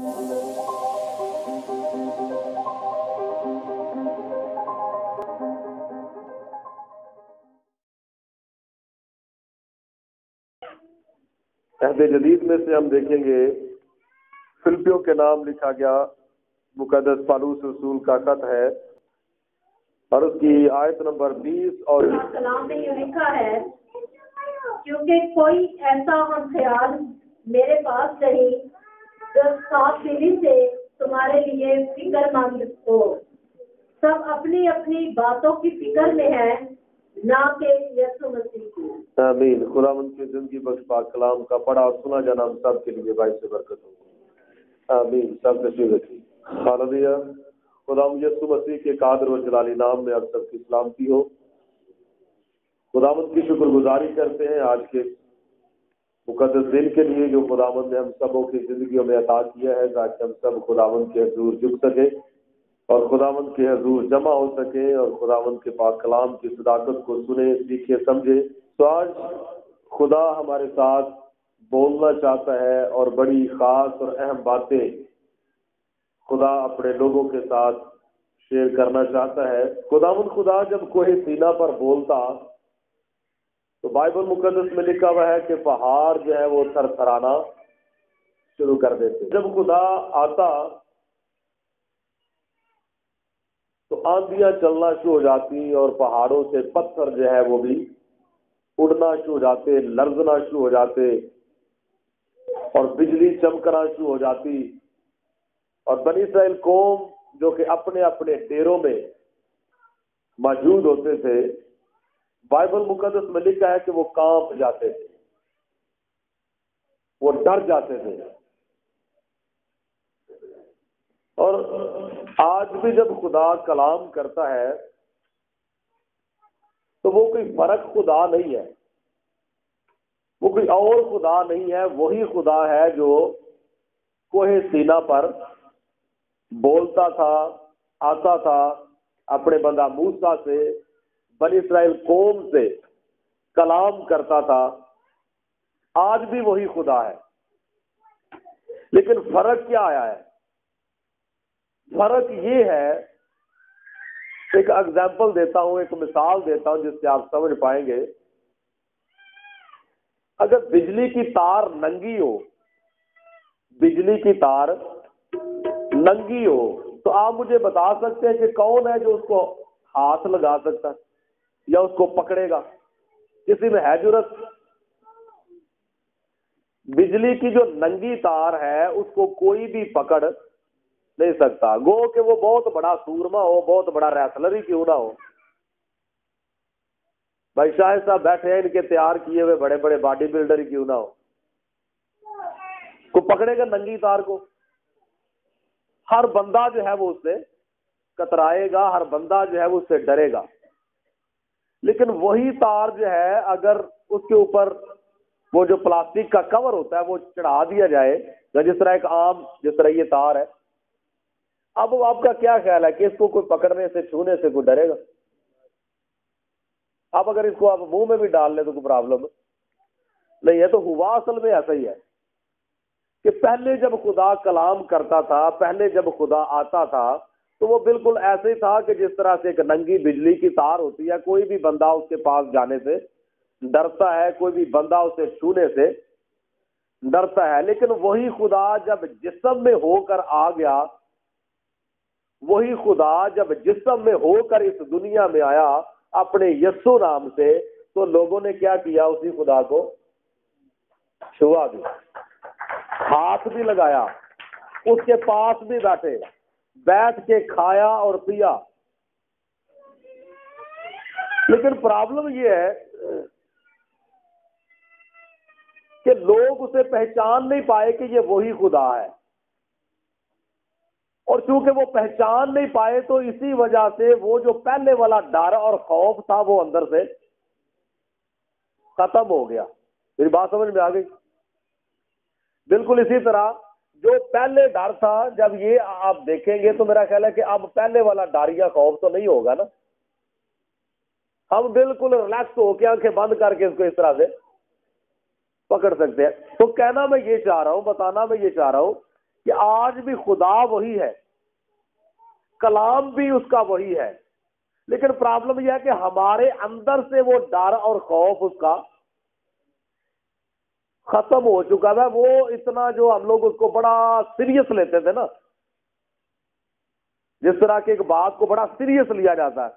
عہد جدید میں سے ہم دیکھیں گے فلپیوں کے نام لکھا گیا مقدس پالوس رسول کا خط ہے اور اس کی آیت نمبر 20 اور کلام میں یہ لکھا ہے کیونکہ کوئی ایسا خیال میرے پاس نہیں جو صاف دلی سے تمہارے لیے فکر مند ہو، سب اپنی اپنی باتوں کی فکر میں ہے، نہ کہ یسوع مسیح کی۔ آمین۔ خداوند کی زندگی بخش پاک کلام کا پڑھا اور سنا جانا ہم سب کے لیے باعث برکت ہو۔ آمین۔ سب تشریف رکھیے۔ ہاللویہ۔ خداوند یسوع مسیح کے قادر و جلالی نام میں آپ سب کی سلامتی ہو۔ خداوند کی شکر گزاری کرتے ہیں آج کے مقدس دن کے لیے جو خداوند نے ہم سبوں کی زندگیوں میں عطا کیا ہے، تاکہ ہم سب خداوند کے حضور جھک سکے اور خداوند کے حضور جمع ہو سکے اور خداوند کے پاک کلام کی صداقت کو سنے، سیکھے، سمجھے۔ تو آج خدا ہمارے ساتھ بولنا چاہتا ہے اور بڑی خاص اور اہم باتیں خدا اپنے لوگوں کے ساتھ شیئر کرنا چاہتا ہے۔ خدا جب کوہ سینا پر بولتا تو بائبل مقدس میں لکھا ہوا ہے کہ پہاڑ جو ہے وہ تھر تھرانا شروع کر دیتے۔ جب خدا آتا تو آندیاں چلنا شروع ہو جاتی اور پہاڑوں سے پتھر جو ہے وہ بھی اڑنا شروع ہو جاتے، لرزنا شروع ہو جاتے اور بجلی چمکنا شروع ہو جاتی، اور بنی اسرائیل قوم جو کہ اپنے اپنے ڈیروں میں موجود ہوتے تھے، بائبل مقدس میں لکھا ہے کہ وہ کانپ جاتے تھے، وہ ڈر جاتے تھے۔ اور آج بھی جب خدا کلام کرتا ہے تو وہ کوئی فرق خدا نہیں ہے، وہ کوئی اور خدا نہیں ہے، وہی خدا ہے جو کوہ سینا پر بولتا تھا، آتا تھا اپنے بندہ موسیٰ سے، بنی اسرائیل قوم سے کلام کرتا تھا۔ آج بھی وہی خدا ہے، لیکن فرق کیا آیا ہے؟ فرق یہ ہے، ایک ایگزامپل دیتا ہوں، ایک مثال دیتا ہوں جس سے آپ سمجھ پائیں گے۔ اگر بجلی کی تار ننگی ہو، بجلی کی تار ننگی ہو تو آپ مجھے بتا سکتے ہیں کہ کون ہے جو اس کو ہاتھ لگا سکتا ہے یا اس کو پکڑے گا؟ کسی میں ہے جرت؟ بجلی کی جو ننگی تار ہے اس کو کوئی بھی پکڑ نہیں سکتا، گو کہ وہ بہت بڑا سورما ہو، بہت بڑا ریسلر ہی کیوں نہ ہو۔ بھائی شاہد صاحب بیٹھے ہیں، ان کے تیار کیے ہوئے بڑے بڑے باڈی بلڈر ہی کیوں نہ ہو، کو پکڑے گا ننگی تار کو؟ ہر بندہ جو ہے وہ اس سے کترائے گا، ہر بندہ جو ہے وہ اس سے ڈرے گا۔ لیکن وہی تار جو ہے اگر اس کے اوپر وہ جو پلاسٹک کا کور ہوتا ہے وہ چڑھا دیا جائے، جس طرح ایک عام جس طرح یہ تار ہے، اب آپ کا کیا خیال ہے کہ اس کو کوئی پکڑنے سے، چھونے سے کوئی ڈرے گا؟ اب اگر اس کو آپ منہ میں بھی ڈال لیں تو کوئی پرابلم نہیں ہے۔ تو ہوا اصل میں ایسا ہی ہے کہ پہلے جب خدا کلام کرتا تھا، پہلے جب خدا آتا تھا تو وہ بالکل ایسے ہی تھا کہ جس طرح سے ایک ننگی بجلی کی تار ہوتی ہے، کوئی بھی بندہ اس کے پاس جانے سے ڈرتا ہے، کوئی بھی بندہ اسے چھونے سے ڈرتا ہے۔ لیکن وہی خدا جب جسم میں ہو کر آ گیا، وہی خدا جب جسم میں ہو کر اس دنیا میں آیا اپنے یسوع نام سے، تو لوگوں نے کیا کیا؟ اسی خدا کو چھوا بھی، ہاتھ بھی لگایا، اس کے پاس بھی بیٹھے، بیٹھ کے کھایا اور پیا۔ لیکن پرابلم یہ ہے کہ لوگ اسے پہچان نہیں پائے کہ یہ وہی خدا ہے، اور چونکہ وہ پہچان نہیں پائے تو اسی وجہ سے وہ جو پہلے والا ڈر اور خوف تھا وہ اندر سے ختم ہو گیا۔ میری بات سمجھ میں آ گئی؟ بالکل اسی طرح جو پہلے ڈر تھا، جب یہ آپ دیکھیں گے تو میرا خیال ہے کہ اب پہلے والا ڈر یا خوف تو نہیں ہوگا نا، ہم بالکل ریلیکس ہو کے آنکھیں بند کر کے اس کو اس طرح سے پکڑ سکتے ہیں۔ تو کہنا میں یہ چاہ رہا ہوں، بتانا میں یہ چاہ رہا ہوں کہ آج بھی خدا وہی ہے، کلام بھی اس کا وہی ہے، لیکن پرابلم یہ ہے کہ ہمارے اندر سے وہ ڈر اور خوف اس کا ختم ہو چکا تھا. وہ اتنا جو ہم لوگ اس کو بڑا سیریس لیتے تھے نا، جس طرح کہ ایک بات کو بڑا سیریس لیا جاتا ہے،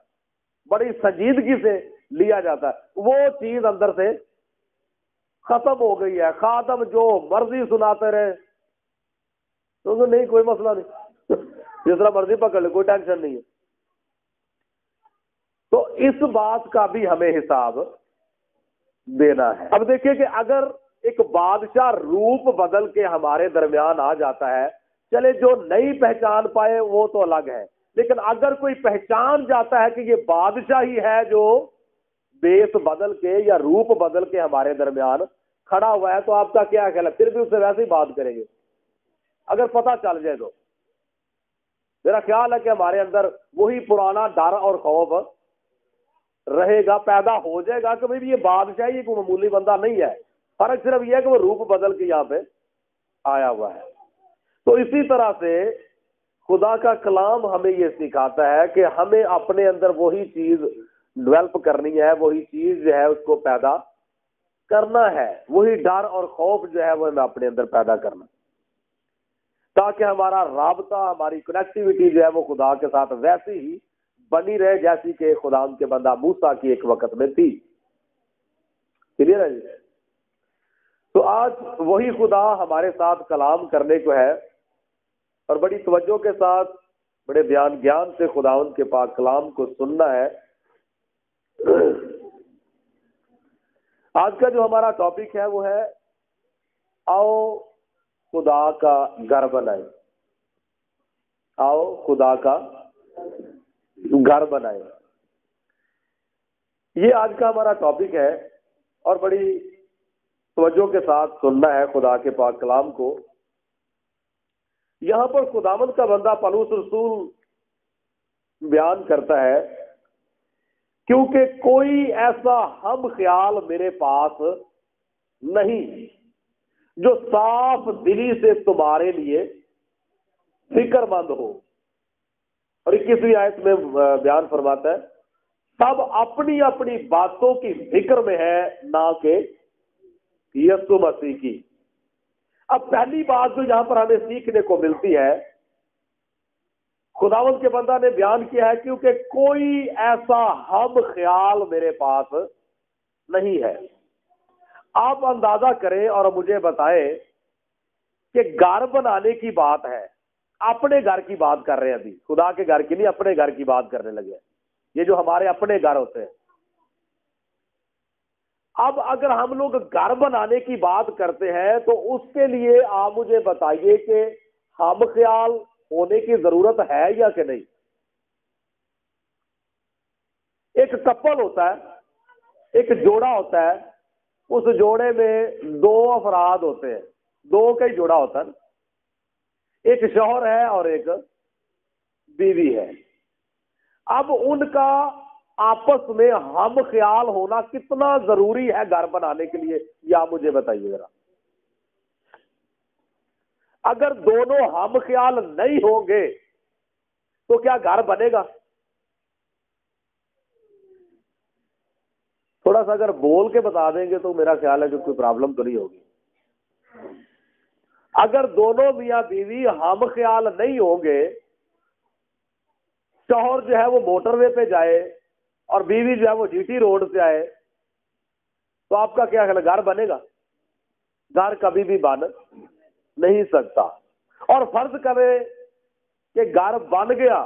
بڑی سنجیدگی سے لیا جاتا ہے، وہ چیز اندر سے ختم ہو گئی ہے. خادم جو مرضی سناتے رہے تو نہیں، کوئی مسئلہ نہیں، جس طرح مرضی پکڑ لے، کوئی ٹینشن نہیں ہے. تو اس بات کا بھی ہمیں حساب دینا ہے. اب دیکھیے کہ اگر ایک بادشاہ روپ بدل کے ہمارے درمیان آ جاتا ہے، چلے جو نہیں پہچان پائے وہ تو الگ ہے، لیکن اگر کوئی پہچان جاتا ہے کہ یہ بادشاہ ہی ہے جو بیس بدل کے یا روپ بدل کے ہمارے درمیان کھڑا ہوا ہے، تو آپ کا کیا خیال ہے؟ پھر بھی اس سے ویسے ہی بات کریں گے اگر پتہ چل جائے تو. میرا خیال ہے کہ ہمارے اندر وہی پرانا ڈر اور خوف رہے گا، پیدا ہو جائے گا کہ بھئی یہ بادشاہ یہ کوئی معمولی بندہ نہیں ہے. فرق صرف یہ ہے کہ وہ روپ بدل کے یہاں پہ آیا ہوا ہے. تو اسی طرح سے خدا کا کلام ہمیں یہ سکھاتا ہے کہ ہمیں اپنے اندر وہی چیز ڈیولپ کرنی ہے، وہی چیز جو ہے اس کو پیدا کرنا ہے، وہی ڈر اور خوف جو ہے وہ ہمیں اپنے اندر پیدا کرنا، تاکہ ہمارا رابطہ، ہماری کنیکٹیوٹی جو ہے وہ خدا کے ساتھ ویسی ہی بنی رہے جیسی کہ خدا کے بندہ موسیٰ کی ایک وقت میں تھی. کلیئر ہے جی؟ تو آج وہی خدا ہمارے ساتھ کلام کرنے کو ہے، اور بڑی توجہ کے ساتھ بڑے گیان سے خداوند کے پاک کلام کو سننا ہے. آج کا جو ہمارا ٹاپک ہے وہ ہے آؤ خدا کا گھر بنائیں. آؤ خدا کا گھر بنائیں، یہ آج کا ہمارا ٹاپک ہے، اور بڑی توجہ کے ساتھ سننا ہے خدا کے پاک کلام کو. یہاں پر خداوند کا بندہ پولس رسول بیان کرتا ہے، کیونکہ کوئی ایسا ہم خیال میرے پاس نہیں جو صاف دلی سے تمہارے لیے فکر مند ہو. اور 21ویں آیت میں بیان فرماتا ہے، سب اپنی اپنی باتوں کی فکر میں ہے، نہ کہ یسوع مسیح کی. اب پہلی بات جو یہاں پر ہمیں سیکھنے کو ملتی ہے، خداوند کے بندہ نے بیان کیا ہے، کیونکہ کوئی ایسا ہم خیال میرے پاس نہیں ہے. آپ اندازہ کریں اور مجھے بتائیں کہ گھر بنانے کی بات ہے، اپنے گھر کی بات کر رہے ہیں، ابھی خدا کے گھر کی نہیں، اپنے گھر کی بات کرنے لگے. یہ جو ہمارے اپنے گھر ہوتے ہیں، اب اگر ہم لوگ گھر بنانے کی بات کرتے ہیں تو اس کے لیے آپ مجھے بتائیے کہ ہم خیال ہونے کی ضرورت ہے یا کہ نہیں. ایک کپل ہوتا ہے، ایک جوڑا ہوتا ہے، اس جوڑے میں 2 افراد ہوتے ہیں، 2 کا ہی جوڑا ہوتا ہے، ایک شوہر ہے اور ایک بیوی ہے. اب ان کا آپس میں ہم خیال ہونا کتنا ضروری ہے گھر بنانے کے لیے، یہ آپ مجھے بتائیے ذرا. اگر دونوں ہم خیال نہیں ہوں گے تو کیا گھر بنے گا؟ تھوڑا سا اگر بول کے بتا دیں گے تو میرا خیال ہے کہ کوئی پرابلم تو نہیں ہوگی. اگر دونوں میاں بیوی ہم خیال نہیں ہوں گے، شوہر جو ہے وہ موٹر وے پہ جائے اور بیوی جو ہے وہ GT روڈ سے آئے، تو آپ کا کیا خیال ہے؟ گھر بنے گا؟ گھر کبھی بھی بن نہیں سکتا. اور فرض کرے کہ گھر بن گیا،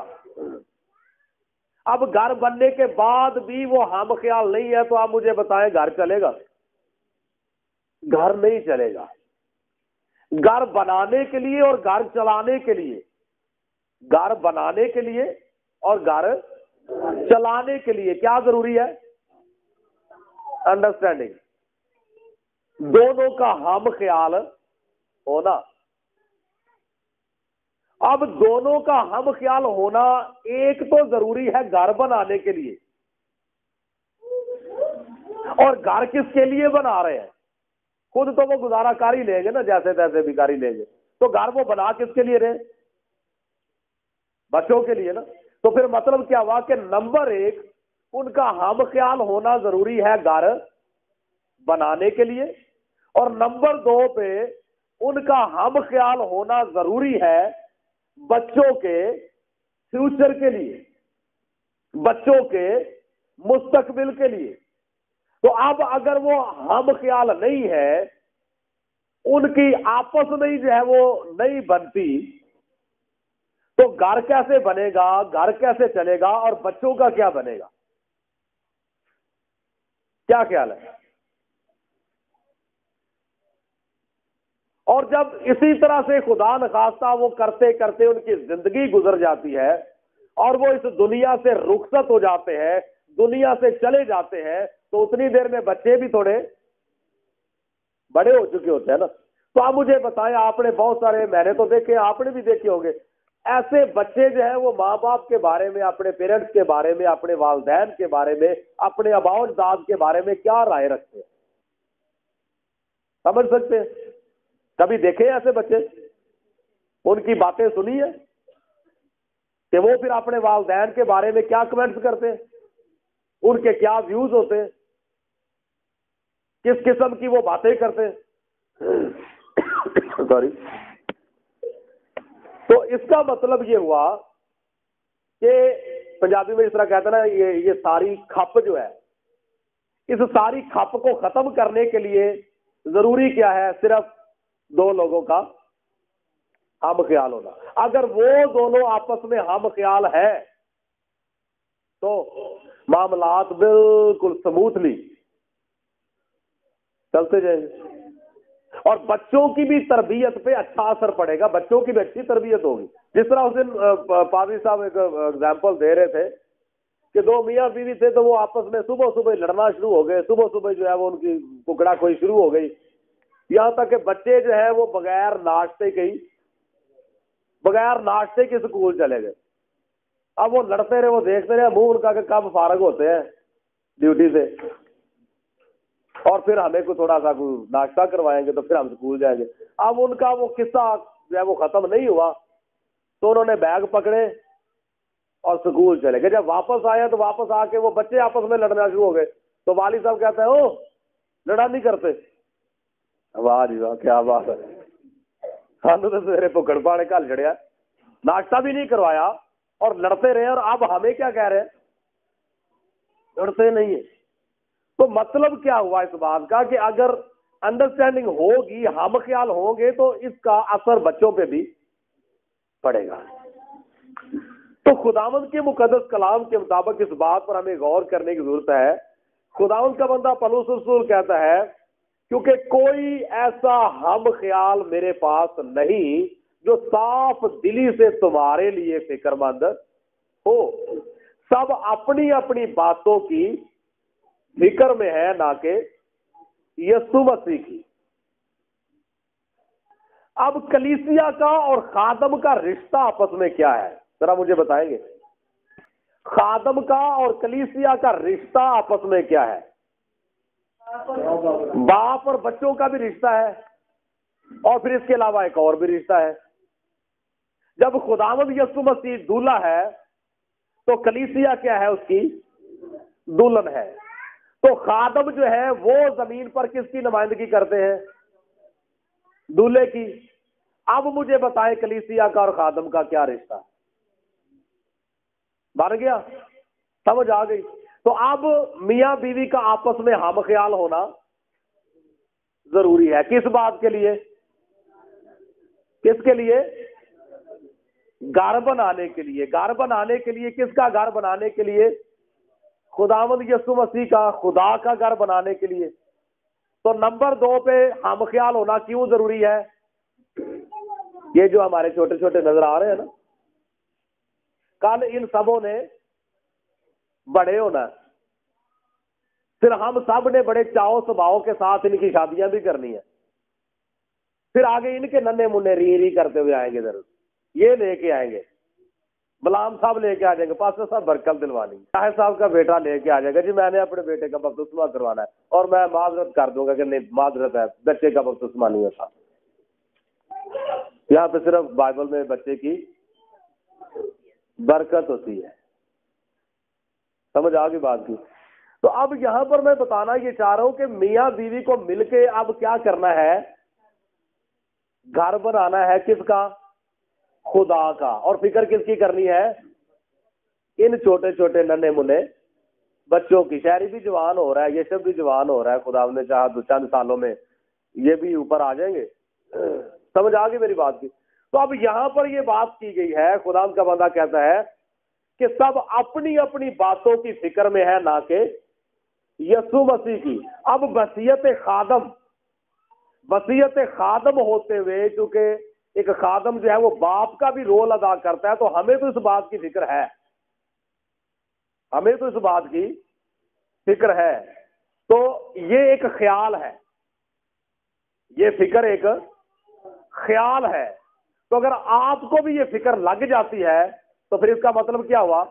اب گھر بننے کے بعد بھی وہ ہم خیال نہیں ہے، تو آپ مجھے بتائیں گھر چلے گا؟ گھر نہیں چلے گا. گھر بنانے کے لیے اور گھر چلانے کے لیے، گھر بنانے کے لیے اور گھر چلانے کے لیے کیا ضروری ہے؟ انڈرسٹینڈنگ، دونوں کا ہم خیال ہونا. اب دونوں کا ہم خیال ہونا ایک تو ضروری ہے گھر بنانے کے لیے، اور گھر کس کے لیے بنا رہے ہیں؟ خود تو وہ گزارا کر ہی لیں گے نا، جیسے تیسے بھی کر ہی لیں گے. تو گھر وہ بنا کس کے لیے رہے؟ بچوں کے لیے نا. تو پھر مطلب کیا ہوا کہ نمبر 1 ان کا ہم خیال ہونا ضروری ہے گھر بنانے کے لیے، اور نمبر 2 پہ ان کا ہم خیال ہونا ضروری ہے بچوں کے فیوچر کے لیے، بچوں کے مستقبل کے لیے. تو اب اگر وہ ہم خیال نہیں ہے، ان کی آپس میں ہی جو ہے وہ نہیں بنتی، تو گھر کیسے بنے گا، گھر کیسے چلے گا، اور بچوں کا کیا بنے گا؟ کیا خیال ہے؟ اور جب اسی طرح سے خدا نخواستہ وہ کرتے کرتے ان کی زندگی گزر جاتی ہے اور وہ اس دنیا سے رخصت ہو جاتے ہیں، دنیا سے چلے جاتے ہیں، تو اتنی دیر میں بچے بھی تھوڑے بڑے ہو چکے ہوتے ہیں نا. تو آپ مجھے بتائیں، آپ نے بہت سارے، میں نے تو دیکھے، آپ نے بھی دیکھے ہوں گے، ایسے بچے جو ہیں وہ ماں باپ کے بارے میں، اپنے پیرنٹس کے بارے میں، اپنے والدین کے بارے میں، اپنے آباء و اجداد کے بارے میں کیا رائے رکھتے ہیں؟ سمجھ سکتے ہیں؟ کبھی دیکھے ایسے بچے؟ ان کی باتیں سنی ہے کہ وہ پھر اپنے والدین کے بارے میں کیا کمنٹس کرتے ہیں، ان کے کیا ویوز ہوتے ہیں، کس قسم کی وہ باتیں کرتے ہیں؟ سوری. تو اس کا مطلب یہ ہوا کہ پنجابی میں اس طرح کہتے ہیں نا، یہ ساری کھپ جو ہے، اس ساری کھپ کو ختم کرنے کے لیے ضروری کیا ہے؟ صرف 2 لوگوں کا ہم خیال ہونا. اگر وہ دونوں آپس میں ہم خیال ہے تو معاملات بالکل سموتھلی چلتے جائیں گے، اور بچوں کی بھی تربیت پہ اچھا اثر پڑے گا، بچوں کی بھی اچھی تربیت ہوگی. جس طرح اس دن پادری صاحب ایک اگزامپل دے رہے تھے کہ 2 میاں بیوی تھے، تو وہ آپس میں صبح صبح لڑنا شروع ہو گئے، صبح صبح جو ہے وہ ان کی ککڑا کوئی شروع ہو گئی، یہاں تک کہ بچے جو ہے وہ بغیر ناشتے کے اسکول چلے گئے. اب وہ لڑتے رہے، وہ دیکھتے رہے، منہ ان کا کہ کب فارغ ہوتے ہیں ڈیوٹی سے، اور پھر ہمیں کو تھوڑا سا ناشتہ کروائیں گے تو پھر ہم اسکول جائیں گے. اب ان کا وہ قصہ جو ہے وہ ختم نہیں ہوا، تو انہوں نے بیگ پکڑے اور اسکول چلے گئے. جب واپس آئے تو واپس آ کے وہ بچے آپس میں لڑنا شروع ہو گئے. تو والد صاحب کہتے ہیں، او لڑا نہیں کرتے؟ واہ جی واہ، کیا بات ہے، سانو تو سویرے پکڑ پاڑے گل چڑیا، ناشتہ بھی نہیں کروایا اور لڑتے رہے، اور اب ہمیں کیا کہہ رہے ہیں؟ لڑتے نہیں ہیں. تو مطلب کیا ہوا اس بات کا کہ اگر انڈرسٹینڈنگ ہوگی، ہم خیال ہوں گے، تو اس کا اثر بچوں پہ بھی پڑے گا. تو خداوند کے مقدس کلام کے مطابق اس بات پر ہمیں غور کرنے کی ضرورت ہے. خداوند کا بندہ پولس رسول کہتا ہے، کیونکہ کوئی ایسا ہم خیال میرے پاس نہیں جو صاف دلی سے تمہارے لیے فکر مند ہو، سب اپنی اپنی باتوں کی فکر میں ہے، نہ کہ یسوع مسیح کی. اب کلیسیا کا اور خادم کا رشتہ آپس میں کیا ہے؟ ذرا مجھے بتائیں گے. خادم کا اور کلیسیا کا رشتہ آپس میں کیا ہے؟ باپ اور بچوں کا بھی رشتہ ہے، اور پھر اس کے علاوہ ایک اور بھی رشتہ ہے. جب خداوند یسوع مسیح دولہا ہے تو کلیسیا کیا ہے؟ اس کی دلہن ہے. تو خادم جو ہے وہ زمین پر کس کی نمائندگی کرتے ہیں؟ دولہے کی. اب مجھے بتائیں کلیسیا کا اور خادم کا کیا رشتہ؟ بن گیا؟ سمجھ آ گئی؟ تو اب میاں بیوی کا آپس میں ہم خیال ہونا ضروری ہے. کس بات کے لیے؟ کس کے لیے؟ گھر بنانے کے لیے. گھر بنانے کے لیے کس کا گھر بنانے کے لیے؟ خداوند یسوع مسیح کا، خدا کا گھر بنانے کے لیے. تو نمبر 2 پہ ہم خیال ہونا کیوں ضروری ہے؟ یہ جو ہمارے چھوٹے چھوٹے نظر آ رہے ہیں نا، کل ان سبوں نے بڑے ہونا ہے. پھر ہم سب نے بڑے چاؤ سباؤ کے ساتھ ان کی شادیاں بھی کرنی ہے. پھر آگے ان کے ننے منے ری کرتے ہوئے آئیں گے، ضرور یہ لے کے آئیں گے، غلام صاحب لے کے آ جائیں گے، پاسٹر صاحب برکت دلوانی، طاہر صاحب کا بیٹا لے کے آ جائے گا، جی میں نے اپنے بیٹے کا بپتسمہ کروانا ہے، اور میں معذرت کر دوں گا کہ نہیں معذرت ہے، بچے کا بپتسمہ نہیں ہوتا. یہاں پہ صرف بائبل میں بچے کی برکت ہوتی ہے. سمجھ آ گئی بات کی؟ تو اب یہاں پر میں بتانا یہ چاہ رہا ہوں کہ میاں بیوی کو مل کے اب کیا کرنا ہے؟ گھر بنانا ہے. کس کا؟ خدا کا. اور فکر کس کی کرنی ہے؟ ان چھوٹے چھوٹے ننھے منے بچوں کی. شہری بھی جوان ہو رہا ہے, یہ سب بھی جوان ہو رہا ہے, خدا نے چاہا دو چند سالوں میں یہ بھی اوپر آ جائیں گے. سمجھ آ گئی میری بات کی؟ تو اب یہاں پر یہ بات کی گئی ہے, خدا کا بندہ کہتا ہے کہ سب اپنی اپنی باتوں کی فکر میں ہے, نہ کہ یسوع مسیح کی. اب وصیت خادم ہوتے ہوئے, کیونکہ ایک خادم جو ہے وہ باپ کا بھی رول ادا کرتا ہے, تو ہمیں تو اس بات کی فکر ہے, ہمیں تو اس بات کی فکر ہے. تو یہ ایک خیال ہے, یہ فکر ایک خیال ہے. تو اگر آپ کو بھی یہ فکر لگ جاتی ہے تو پھر اس کا مطلب کیا ہوا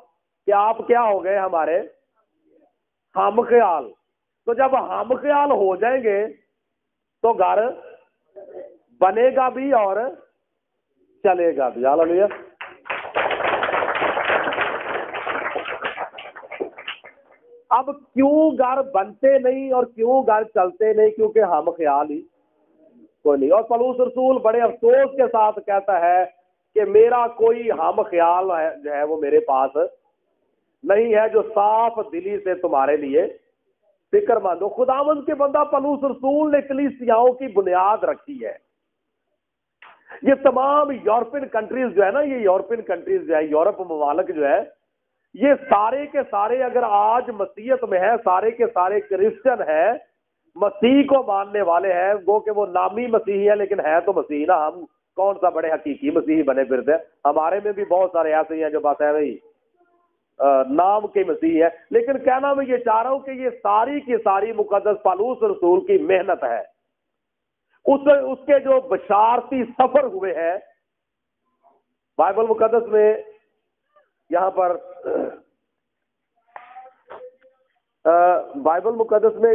کہ آپ کیا ہو گئے؟ ہمارے ہم خیال. تو جب ہم خیال ہو جائیں گے تو گھر بنے گا بھی اور چلے گا بھی. ہاللیلویا. اب کیوں گھر بنتے نہیں اور کیوں گھر چلتے نہیں؟ کیونکہ ہم خیال ہی کوئی نہیں. اور پولس رسول بڑے افسوس کے ساتھ کہتا ہے کہ میرا کوئی ہم خیال جو ہے وہ میرے پاس نہیں ہے جو صاف دلی سے تمہارے لیے فکر مند ہو. خداوند کے بندہ پولس رسول نے کلیسیاؤں کی بنیاد رکھی ہے. یہ تمام یورپین کنٹریز جو ہے نا, یہ یورپین کنٹریز جو ہے, یورپ ممالک جو ہے, یہ سارے کے سارے اگر آج مسیحیت میں ہیں, سارے کے سارے کرسچن ہیں, مسیح کو ماننے والے ہیں. وہ کہ وہ نامی مسیحی ہے لیکن ہے تو مسیحی نا. ہم کون سا بڑے حقیقی مسیحی بنے پھرتے ہیں؟ ہمارے میں بھی بہت سارے ایسے ہیں جو بات ہے بھائی نام کے مسیحی ہے. لیکن کہنا میں یہ چاہ رہا ہوں کہ یہ ساری کی ساری مقدس پولس رسول کی محنت ہے. اس کے جو بشارتی سفر ہوئے ہیں بائبل مقدس میں, یہاں پر بائبل مقدس میں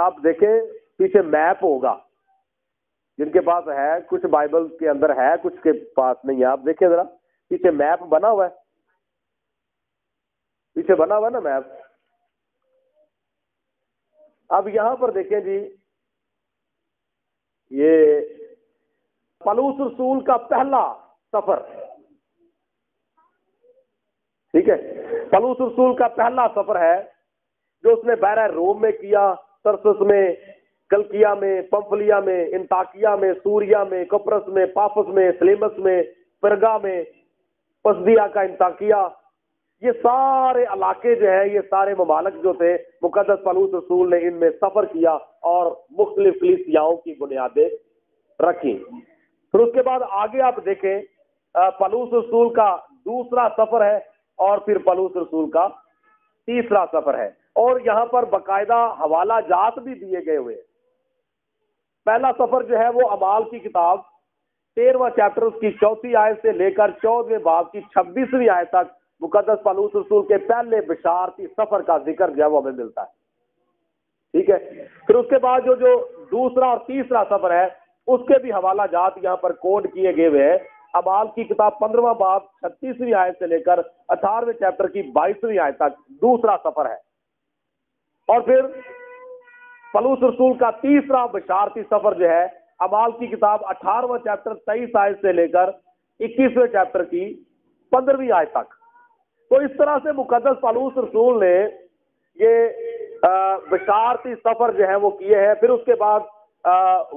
آپ دیکھیں پیچھے میپ ہوگا, جن کے پاس ہے کچھ بائبل کے اندر ہے, کچھ کے پاس نہیں ہے. آپ دیکھیں ذرا پیچھے میپ بنا ہوا ہے, پیچھے بنا ہوا ہے نا میپ. اب یہاں پر دیکھیں جی, یہ پولس رسول کا پہلا سفر, ٹھیک ہے, پولس رسول کا پہلا سفر ہے جو اس نے بحیرہ روم میں کیا, ترسس میں, کلکیا میں, پمفلیا میں, انطاکیہ میں, سوریا میں, کپرس میں, پافس میں, سلیمس میں, پرگا میں, پسدیا کا انطاکیہ. یہ سارے علاقے جو ہیں, یہ سارے ممالک جو تھے, مقدس پولس رسول نے ان میں سفر کیا اور مختلف کلیسیاؤں کی بنیادیں رکھی. پھر اس کے بعد آگے آپ دیکھیں پولس رسول کا دوسرا سفر ہے اور پھر پولس رسول کا تیسرا سفر ہے, اور یہاں پر باقاعدہ حوالہ جات بھی دیے گئے ہوئے. پہلا سفر جو ہے وہ اعمال کی کتاب 13واں چیپٹر اس کی 4 آیت سے لے کر 14ویں باب کی 26ویں آیت تک مقدس پولس رسول کے پہلے بشارتی سفر کا ذکر جو ہے وہ ہمیں ملتا ہے. ٹھیک ہے. پھر اس کے بعد جو دوسرا اور تیسرا سفر ہے اس کے بھی حوالہ جات یہاں پر کوڈ کیے گئے ہوئے ہیں. اعمال کی کتاب 15واں باب 36ویں آیت سے لے کر 18ویں چیپٹر کی 22ویں آیت تک دوسرا سفر ہے. اور پھر پولس رسول کا تیسرا بشارتی سفر جو ہے اعمال کی کتاب 18واں چیپٹر 23 آیت سے لے کر 21ویں چیپٹر کی 15ویں آیت تک. تو اس طرح سے مقدس پولس رسول نے یہ بشارتی سفر جو ہے وہ کیے ہیں. پھر اس کے بعد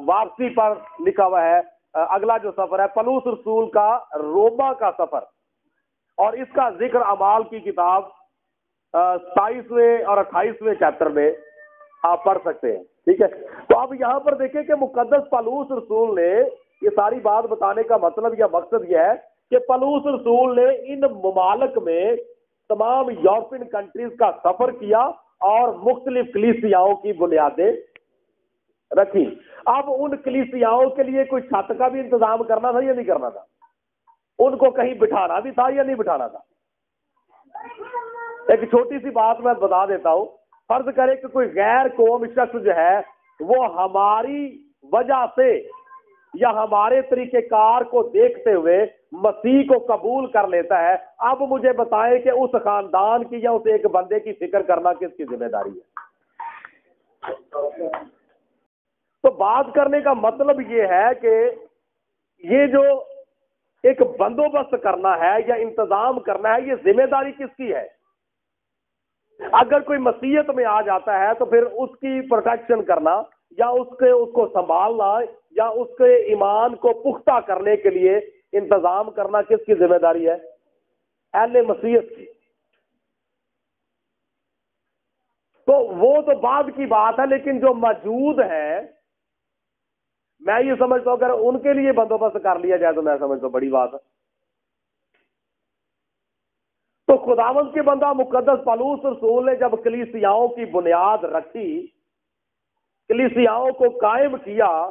واپسی پر لکھا ہوا ہے اگلا جو سفر ہے پولس رسول کا روما کا سفر, اور اس کا ذکر اعمال کی کتاب 27ویں اور 28ویں چیپٹر میں آپ پڑھ سکتے ہیں. ٹھیک ہے. تو اب یہاں پر دیکھیں کہ مقدس پولس رسول نے یہ ساری بات بتانے کا مطلب یا مقصد یہ ہے کہ پولس رسول نے ان ممالک میں تمام یورپین کنٹریز کا سفر کیا اور مختلف کلیسیاؤں کی بنیادیں رکھی. اب ان کلیسیاؤں کے لیے کوئی چھت کا بھی انتظام کرنا تھا یا نہیں کرنا تھا؟ ان کو کہیں بٹھانا بھی تھا یا نہیں بٹھانا تھا؟ ایک چھوٹی سی بات میں بتا دیتا ہوں. فرض کرے کہ کوئی غیر قوم شخص جو ہے وہ ہماری وجہ سے یا ہمارے طریقہ کار کو دیکھتے ہوئے مسیح کو قبول کر لیتا ہے، اب مجھے بتائیں کہ اس خاندان کی یا اس ایک بندے کی فکر کرنا کس کی ذمہ داری ہے؟ تو بات کرنے کا مطلب یہ ہے کہ یہ جو ایک بندوبست کرنا ہے یا انتظام کرنا ہے، یہ ذمہ داری کس کی ہے؟ اگر کوئی مسیحیت میں آ جاتا ہے تو پھر اس کی پروٹیکشن کرنا یا اس کو سنبھالنا یا اس کے ایمان کو پختہ کرنے کے لیے انتظام کرنا کس کی ذمہ داری ہے؟ اہل مسیحیت کی۔ تو وہ تو بعد کی بات ہے، لیکن جو موجود ہے میں یہ سمجھتا ہوں اگر ان کے لیے بندوبست کر لیا جائے تو میں سمجھتا ہوں بڑی بات ہے۔ تو خداوند کے بندہ مقدس پالوس رسول نے جب کلیسیاؤں کی بنیاد رکھی، کلیسیاؤں کو قائم کیا،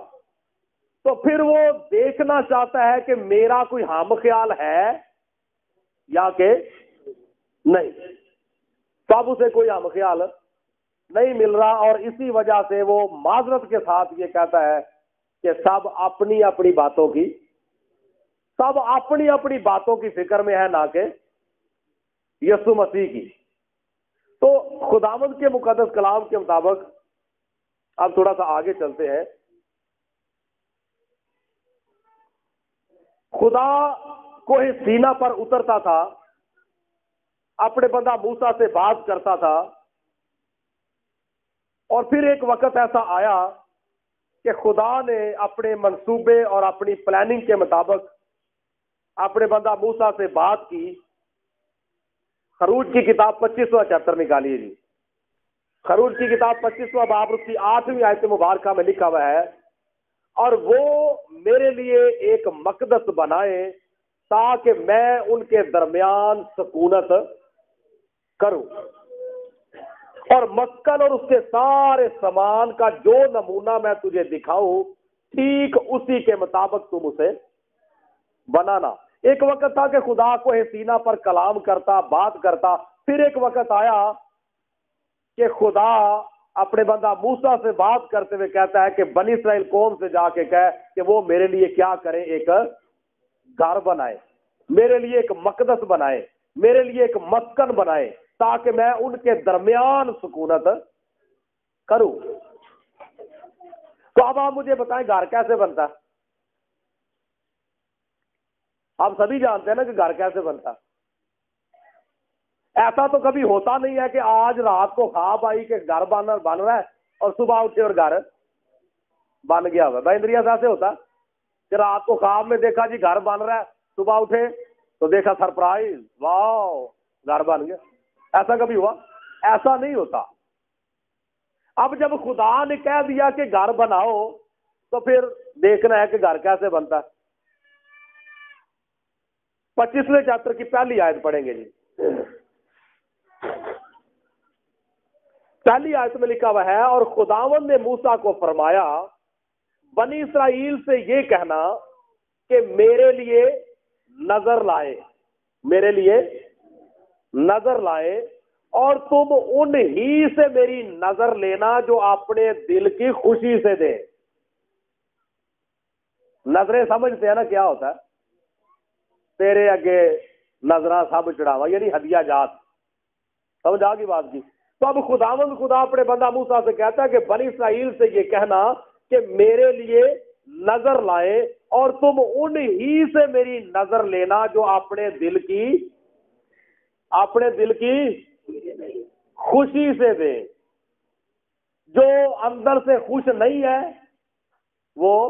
تو پھر وہ دیکھنا چاہتا ہے کہ میرا کوئی ہم خیال ہے یا کہ نہیں۔ تو اب اسے کوئی ہم خیال نہیں مل رہا، اور اسی وجہ سے وہ معذرت کے ساتھ یہ کہتا ہے کہ سب اپنی اپنی باتوں کی فکر میں ہے، نہ کہ یسوع مسیح کی۔ تو خداوند کے مقدس کلام کے مطابق اب تھوڑا سا آگے چلتے ہیں۔ خدا کوہ سینا پر اترتا تھا، اپنے بندہ موسیٰ سے بات کرتا تھا، اور پھر ایک وقت ایسا آیا کہ خدا نے اپنے منصوبے اور اپنی پلاننگ کے مطابق اپنے بندہ موسیٰ سے بات کی۔ خروج کی کتاب 25واں چیپٹر نکالیے جی، خروج کی کتاب 25واں باب اس کی 8ویں آیت مبارکہ میں لکھا ہوا ہے، اور وہ میرے لیے ایک مقدس بنائے تاکہ میں ان کے درمیان سکونت کروں، اور مسکن اور اس کے سارے سامان کا جو نمونہ میں تجھے دکھاؤں ٹھیک اسی کے مطابق تم اسے بنانا۔ ایک وقت تھا کہ خدا کو سینا پر کلام کرتا، بات کرتا، پھر ایک وقت آیا کہ خدا اپنے بندہ موسیٰ سے بات کرتے ہوئے کہتا ہے کہ بنی اسرائیل قوم سے جا کے کہے کہ وہ میرے لیے کیا کریں، ایک گھر بنائے، میرے لیے ایک مقدس بنائے، میرے لیے ایک مسکن بنائے تاکہ میں ان کے درمیان سکونت کروں۔ تو اب آپ مجھے بتائیں گھر کیسے بنتا ہے؟ آپ سبھی جانتے ہیں نا کہ گھر کیسے بنتا۔ ایسا تو کبھی ہوتا نہیں ہے کہ آج رات کو خواب آئی کہ گھر بن رہا ہے اور صبح اٹھے اور گھر بن گیا ہوا۔ بھائی اندریا سے ہوتا کہ رات کو خواب میں دیکھا جی گھر بن رہا ہے، صبح اٹھے تو دیکھا سرپرائز، واو گھر بن گیا۔ ایسا کبھی ہوا؟ ایسا نہیں ہوتا۔ اب جب خدا نے کہہ دیا کہ گھر بناؤ تو پھر دیکھنا ہے کہ گھر کیسے بنتا ہے۔ 25ویں چیپٹر کی پہلی آیت پڑھیں گے جی۔ پہلی آیت میں لکھا ہوا ہے، اور خداوند نے موسیٰ کو فرمایا بنی اسرائیل سے یہ کہنا کہ میرے لیے نظر لائے، میرے لیے نظر لائے، اور تم ان ہی سے میری نظر لینا جو اپنے دل کی خوشی سے دے۔ نظریں سمجھتے ہیں نا کیا ہوتا ہے؟ تیرے اگے نظرہ سب چڑھاوا، یعنی ہدیہ جات۔ سمجھ آ گئی بات کی؟ تو اب خدا اپنے بندہ موسیٰ سے کہتا ہے کہ بنی اسرائیل سے یہ کہنا کہ میرے لیے نظر لائے، اور تم ان ہی سے میری نظر لینا جو اپنے دل کی خوشی سے دے۔ جو اندر سے خوش نہیں ہے وہ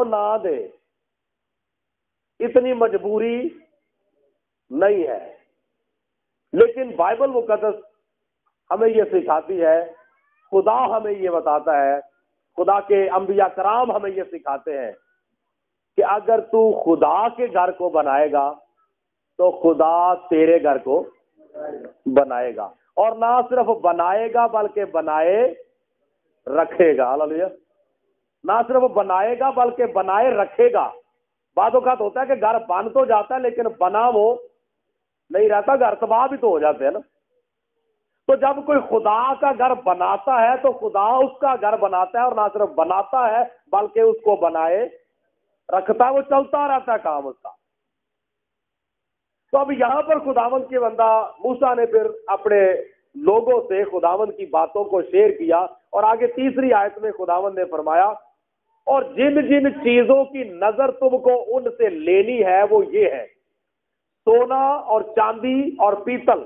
نہ دے، اتنی مجبوری نہیں ہے۔ لیکن بائبل مقدس ہمیں یہ سکھاتی ہے، خدا ہمیں یہ بتاتا ہے، خدا کے انبیاء کرام ہمیں یہ سکھاتے ہیں کہ اگر تو خدا کے گھر کو بنائے گا تو خدا تیرے گھر کو بنائے گا، اور نہ صرف بنائے گا بلکہ بنائے رکھے گا۔ ہاللیلویا۔ نہ صرف بنائے گا بلکہ بنائے رکھے گا۔ بعض اوقات ہوتا ہے کہ گھر بن تو جاتا ہے لیکن بنا وہ نہیں رہتا، گھر تباہ بھی تو ہو جاتے ہیں نا۔ تو جب کوئی خدا کا گھر بناتا ہے تو خدا اس کا گھر بناتا ہے، اور نہ صرف بناتا ہے بلکہ اس کو بنائے رکھتا ہے، وہ چلتا رہتا ہے کام اس کا۔ تو اب یہاں پر خداوند کے بندہ موسیٰ نے پھر اپنے لوگوں سے خداوند کی باتوں کو شیئر کیا، اور آگے تیسری آیت میں خداوند نے فرمایا اور جن جن چیزوں کی نظر تم کو ان سے لینی ہے وہ یہ ہے، سونا اور چاندی اور پیتل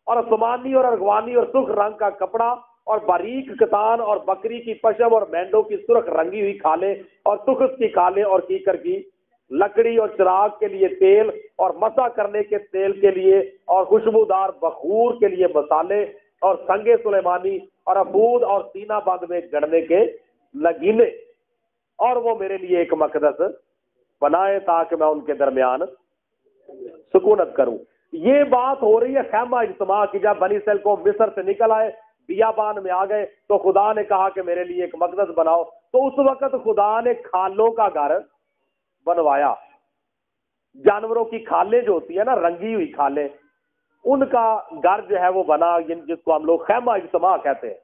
اور آسمانی اور ارغوانی اور سرخ رنگ کا کپڑا اور باریک کتان اور بکری کی پشم اور مینڈوں کی سرخ رنگی ہوئی کھالیں اور تخس کی کھالیں اور کیکر کی لکڑی اور چراغ کے لیے تیل اور مسح کرنے کے تیل کے لیے اور خوشبودار بخور کے لیے مسالے اور سنگ سلیمانی اور عبود اور سینہ بند میں گڑنے کے لگینے، اور وہ میرے لیے ایک مقدس بنائے تاکہ میں ان کے درمیان سکونت کروں۔ یہ بات ہو رہی ہے خیمہ اجتماع کی، جب بنی اسرائیل کو مصر سے نکل آئے، بیابان میں آ گئے، تو خدا نے کہا کہ میرے لیے ایک مقدس بناؤ، تو اس وقت خدا نے کھالوں کا گھر بنوایا، جانوروں کی کھالیں جو ہوتی ہے نا، رنگی ہوئی کھالیں، ان کا گھر جو ہے وہ بنا، جس کو ہم لوگ خیمہ اجتماع کہتے ہیں۔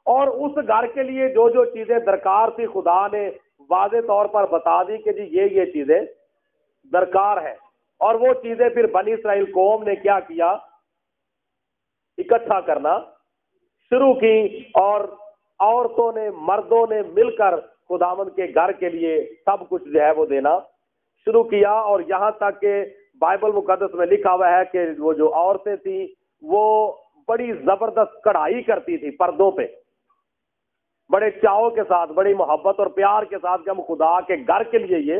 اور اس گھر کے لیے جو جو چیزیں درکار تھی خدا نے واضح طور پر بتا دی کہ جی یہ چیزیں درکار ہے، اور وہ چیزیں پھر بنی اسرائیل قوم نے کیا کیا، اکٹھا کرنا شروع کی، اور عورتوں نے مردوں نے مل کر خداوند کے گھر کے لیے سب کچھ جو ہے وہ دینا شروع کیا۔ اور یہاں تک کہ بائبل مقدس میں لکھا ہوا ہے کہ وہ جو عورتیں تھیں وہ بڑی زبردست کڑھائی کرتی تھی پردوں پہ، بڑے چاؤ کے ساتھ، بڑی محبت اور پیار کے ساتھ کہ ہم خدا کے گھر کے لیے یہ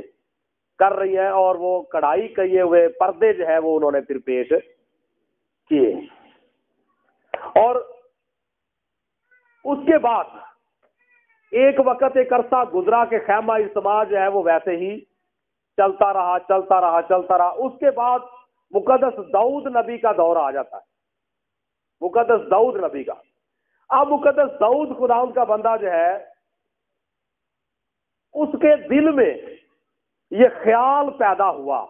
کر رہی ہیں، اور وہ کڑھائی کیے ہوئے پردے جو ہے وہ انہوں نے پھر پیش کیے۔ اور اس کے بعد ایک وقت ایک عرصہ گزرا کہ خیمہ اجتماع جو ہے وہ ویسے ہی چلتا رہا۔ اس کے بعد مقدس داؤد نبی کا دور آ جاتا ہے، مقدس داؤد نبی کا۔ اب مقدس داؤد خدا کا بندہ جو ہے، اس کے دل میں یہ خیال پیدا ہوا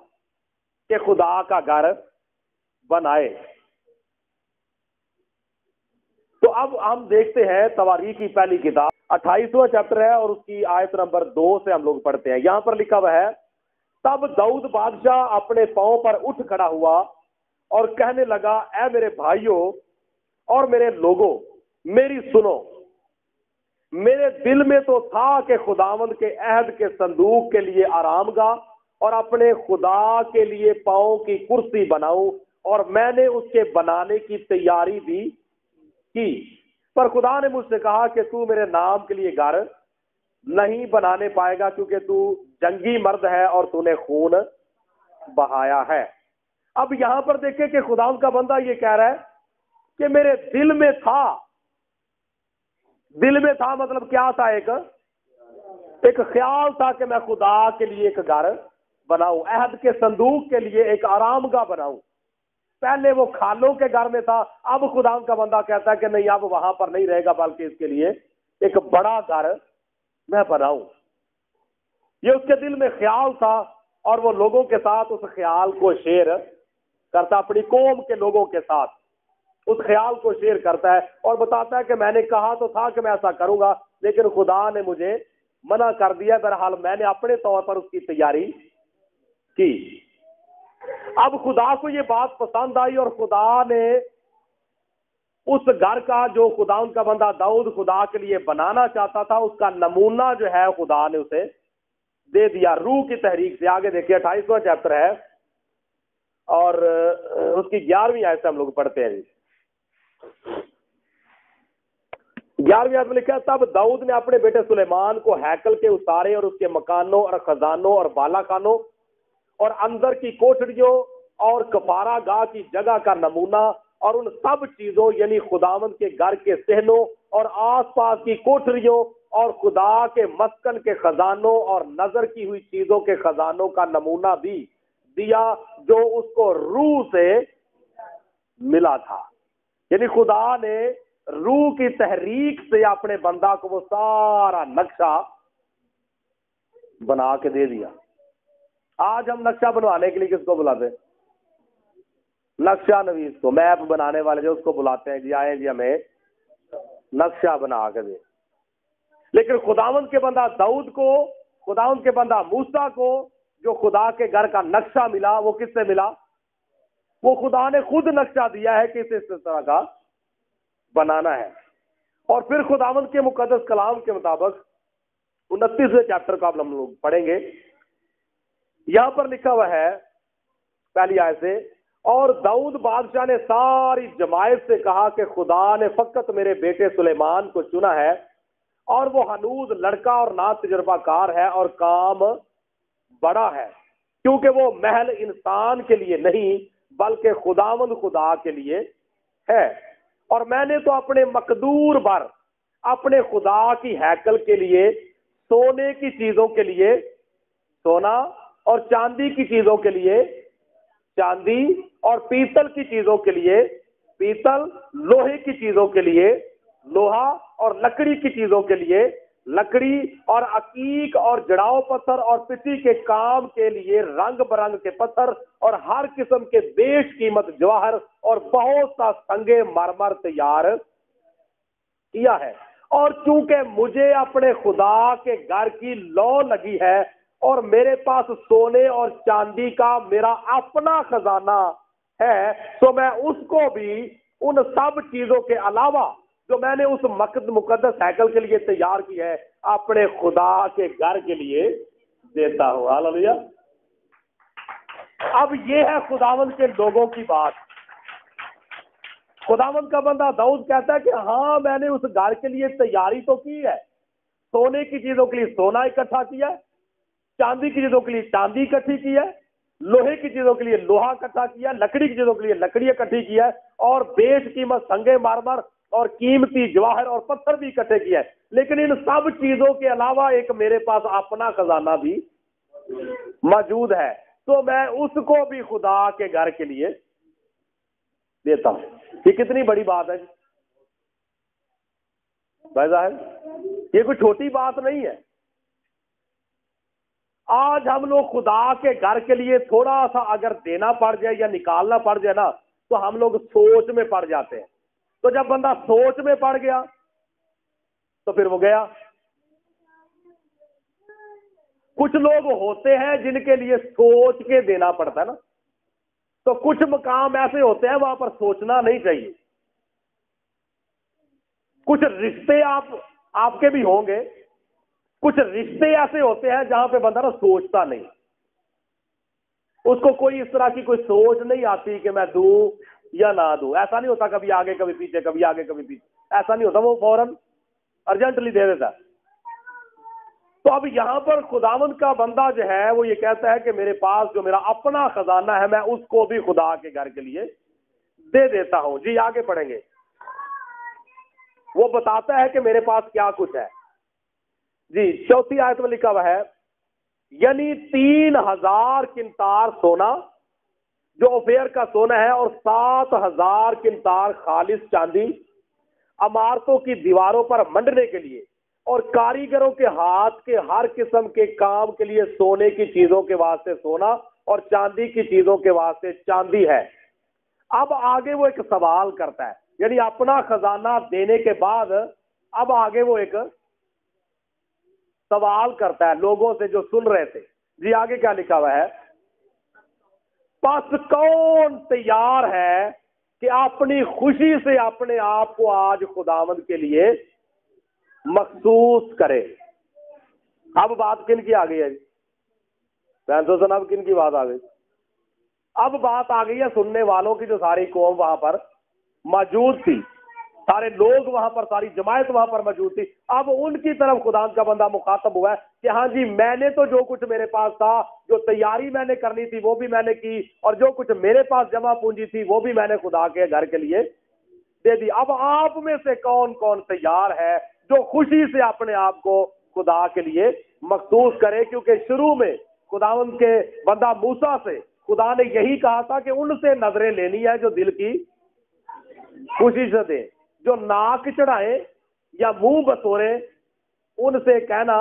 کہ خدا کا گھر بنائے۔ تو اب ہم دیکھتے ہیں تواریخ کی پہلی کتاب 28واں چیپٹر ہے، اور اس کی آیت نمبر 2 سے ہم لوگ پڑھتے ہیں۔ یہاں پر لکھا ہوا ہے، تب داؤد بادشاہ اپنے پاؤں پر اٹھ کھڑا ہوا اور کہنے لگا، اے میرے بھائیوں اور میرے لوگوں، میری سنو، میرے دل میں تو تھا کہ خداوند کے عہد کے صندوق کے لیے آرام گاہ اور اپنے خدا کے لیے پاؤں کی کرسی بناؤں، اور میں نے اس کے بنانے کی تیاری بھی کی، پر خدا نے مجھ سے کہا کہ تو میرے نام کے لیے گھر نہیں بنانے پائے گا، کیونکہ تو جنگی مرد ہے اور تو نے خون بہایا ہے۔ اب یہاں پر دیکھیں کہ خدا کا بندہ یہ کہہ رہا ہے کہ میرے دل میں تھا، دل میں تھا مطلب کیا تھا، ایک خیال تھا کہ میں خدا کے لیے ایک گھر بناؤں، عہد کے صندوق کے لیے ایک آرام گاہ بناؤں۔ پہلے وہ کھالوں کے گھر میں تھا، اب خدا کا بندہ کہتا ہے کہ نہیں، اب وہاں پر نہیں رہے گا، بلکہ اس کے لیے ایک بڑا گھر میں بناؤں۔ یہ اس کے دل میں خیال تھا، اور وہ لوگوں کے ساتھ اس خیال کو شیئر کرتا، اپنی قوم کے لوگوں کے ساتھ اس خیال کو شیئر کرتا ہے، اور بتاتا ہے کہ میں نے کہا تو تھا کہ میں ایسا کروں گا، لیکن خدا نے مجھے منع کر دیا۔ بہرحال میں نے اپنے طور پر اس کی تیاری کی۔ اب خدا کو یہ بات پسند آئی، اور خدا نے اس گھر کا جو خدا ان کا بندہ داؤد خدا کے لیے بنانا چاہتا تھا، اس کا نمونہ جو ہے خدا نے اسے دے دیا روح کی تحریک سے۔ آگے دیکھیے 28واں چیپٹر ہے، اور اس کی 11ویں آیت سے ہم لوگ پڑھتے ہیں۔ 11ویں آیت میں لکھا ہے، تب داؤد نے اپنے بیٹے سلیمان کو ہیکل کے اتارے اور اس کے مکانوں اور خزانوں اور بالا خانوں اور اندر کی کوٹڑیوں اور کفارہ گاہ کی جگہ کا نمونہ اور ان سب چیزوں یعنی خداوند کے گھر کے صحنوں اور آس پاس کی کوٹریوں اور خدا کے مسکن کے خزانوں اور نظر کی ہوئی چیزوں کے خزانوں کا نمونہ بھی دیا جو اس کو روح سے ملا تھا۔ یعنی خدا نے روح کی تحریک سے اپنے بندہ کو وہ سارا نقشہ بنا کے دے دیا۔ آج ہم نقشہ بنوانے کے لیے کس کو بلاتے ہیں؟ نقشہ نویس کو، میپ بنانے والے جو اس کو بلاتے ہیں، جی آئیں جی ہمیں نقشہ بنا کے دے۔ لیکن خداوند کے بندہ داؤد کو، خداوند کے بندہ موسیٰ کو جو خدا کے گھر کا نقشہ ملا وہ کس سے ملا؟ وہ خدا نے خود نقشہ دیا ہے کہ اسے اس طرح کا بنانا ہے۔ اور پھر خداوند کے مقدس کلام کے مطابق 29ویں چیپٹر کا ہم لوگ پڑھیں گے، یہاں پر لکھا ہوا ہے پہلی آیت سے، اور داؤد بادشاہ نے ساری جماعت سے کہا کہ خدا نے فقط میرے بیٹے سلیمان کو چنا ہے، اور وہ ہنوز لڑکا اور نا تجربہ کار ہے اور کام بڑا ہے، کیونکہ وہ محل انسان کے لیے نہیں بلکہ خداوند خدا کے لیے ہے۔ اور میں نے تو اپنے مقدور پر اپنے خدا کی ہیکل کے لیے سونے کی چیزوں کے لیے سونا اور چاندی کی چیزوں کے لیے چاندی اور پیتل کی چیزوں کے لیے پیتل، لوہے کی چیزوں کے لیے لوہا اور لکڑی کی چیزوں کے لیے لکڑی، اور عقیق اور جڑاؤ پتھر اور پتی کے کام کے لیے رنگ برنگ کے پتھر اور ہر قسم کے بیش قیمت جواہر اور بہت سا سنگے مرمر تیار کیا ہے۔ اور چونکہ مجھے اپنے خدا کے گھر کی لو لگی ہے اور میرے پاس سونے اور چاندی کا میرا اپنا خزانہ ہے، تو میں اس کو بھی ان سب چیزوں کے علاوہ جو میں نے اس مقدس ہیکل کے لیے تیار کی ہے اپنے خدا کے گھر کے لیے دیتا ہوں۔ ہاللیلویا۔ اب یہ ہے خداوند کے لوگوں کی بات۔ خداوند کا بندہ داؤد کہتا ہے کہ ہاں میں نے اس گھر کے لیے تیاری تو کی ہے، سونے کی چیزوں کے لیے سونا اکٹھا کیا ہے، چاندی کی چیزوں کے لیے چاندی اکٹھی کی ہے، لوہے کی چیزوں کے لیے لوہا اکٹھا کیا، لکڑی کی چیزوں کے لیے لکڑی اکٹھی کی ہے، اور بیش قیمت سنگے مارمر اور قیمتی جواہر اور پتھر بھی اکٹھے کیا ہے۔ لیکن ان سب چیزوں کے علاوہ ایک میرے پاس اپنا خزانہ بھی موجود ہے، تو میں اس کو بھی خدا کے گھر کے لیے دیتا ہوں۔ یہ کتنی بڑی بات ہے بھائی صاحب، یہ کوئی چھوٹی بات نہیں ہے۔ آج ہم لوگ خدا کے گھر کے لیے تھوڑا سا اگر دینا پڑ جائے یا نکالنا پڑ جائے نا، تو ہم لوگ سوچ میں پڑ جاتے ہیں۔ تو جب بندہ سوچ میں پڑ گیا تو پھر وہ گیا۔ کچھ لوگ ہوتے ہیں جن کے لیے سوچ کے دینا پڑتا ہے نا، تو کچھ مقام ایسے ہوتے ہیں وہاں پر سوچنا نہیں چاہیے۔ کچھ رشتے آپ کے بھی ہوں گے، کچھ رشتے ایسے ہوتے ہیں جہاں پہ بندہ نا سوچتا نہیں، اس کو کوئی اس طرح کی کوئی سوچ نہیں آتی کہ میں دوں یا نہ دوں۔ ایسا نہیں ہوتا کبھی آگے کبھی پیچھے، کبھی آگے کبھی پیچھے، ایسا نہیں ہوتا، وہ فوراً ارجنٹلی دے دیتا۔ تو اب یہاں پر خداوند کا بندہ جو ہے وہ یہ کہتا ہے کہ میرے پاس جو میرا اپنا خزانہ ہے میں اس کو بھی خدا کے گھر کے لیے دے دیتا ہوں۔ جی آگے پڑھیں گے، وہ بتاتا ہے کہ میرے پاس کیا کچھ ہے۔ جی 4 آیت میں لکھا ہوا ہے، یعنی 3000 کنتار سونا جو اوفیر کا سونا ہے، اور 7000 کنتار خالص چاندی عمارتوں کی دیواروں پر منڈنے کے لیے، اور کاریگروں کے ہاتھ کے ہر قسم کے کام کے لیے سونے کی چیزوں کے واسطے سونا اور چاندی کی چیزوں کے واسطے چاندی ہے۔ اب آگے وہ ایک سوال کرتا ہے، یعنی اپنا خزانہ دینے کے بعد اب آگے وہ ایک سوال کرتا ہے لوگوں سے جو سن رہے تھے۔ جی آگے کیا لکھا ہوا ہے، پس کون تیار ہے کہ اپنی خوشی سے اپنے آپ کو آج خداوند کے لیے مخصوص کرے۔ اب بات کن کی آ گئی ہے جی؟ بہن جناب کن کی بات آ گئی؟ اب بات آ گئی ہے سننے والوں کی، جو ساری قوم وہاں پر موجود تھی، سارے لوگ وہاں پر، ساری جماعت وہاں پر موجود تھی۔ اب ان کی طرف خدا کا بندہ مخاطب ہوا ہے کہ ہاں جی میں نے تو جو کچھ میرے پاس تھا، جو تیاری میں نے کرنی تھی وہ بھی میں نے کی، اور جو کچھ میرے پاس جمع پونجی تھی وہ بھی میں نے خدا کے گھر کے لیے دے دی۔ اب آپ میں سے کون کون تیار ہے جو خوشی سے اپنے آپ کو خدا کے لیے مخصوص کرے؟ کیونکہ شروع میں خداوند کے بندہ موسیٰ سے خدا نے یہی کہا تھا کہ ان سے نظریں لینی ہے جو دل کی خوشی سے دیں، جو ناک چڑھائیں یا منہ بسورے ان سے کہنا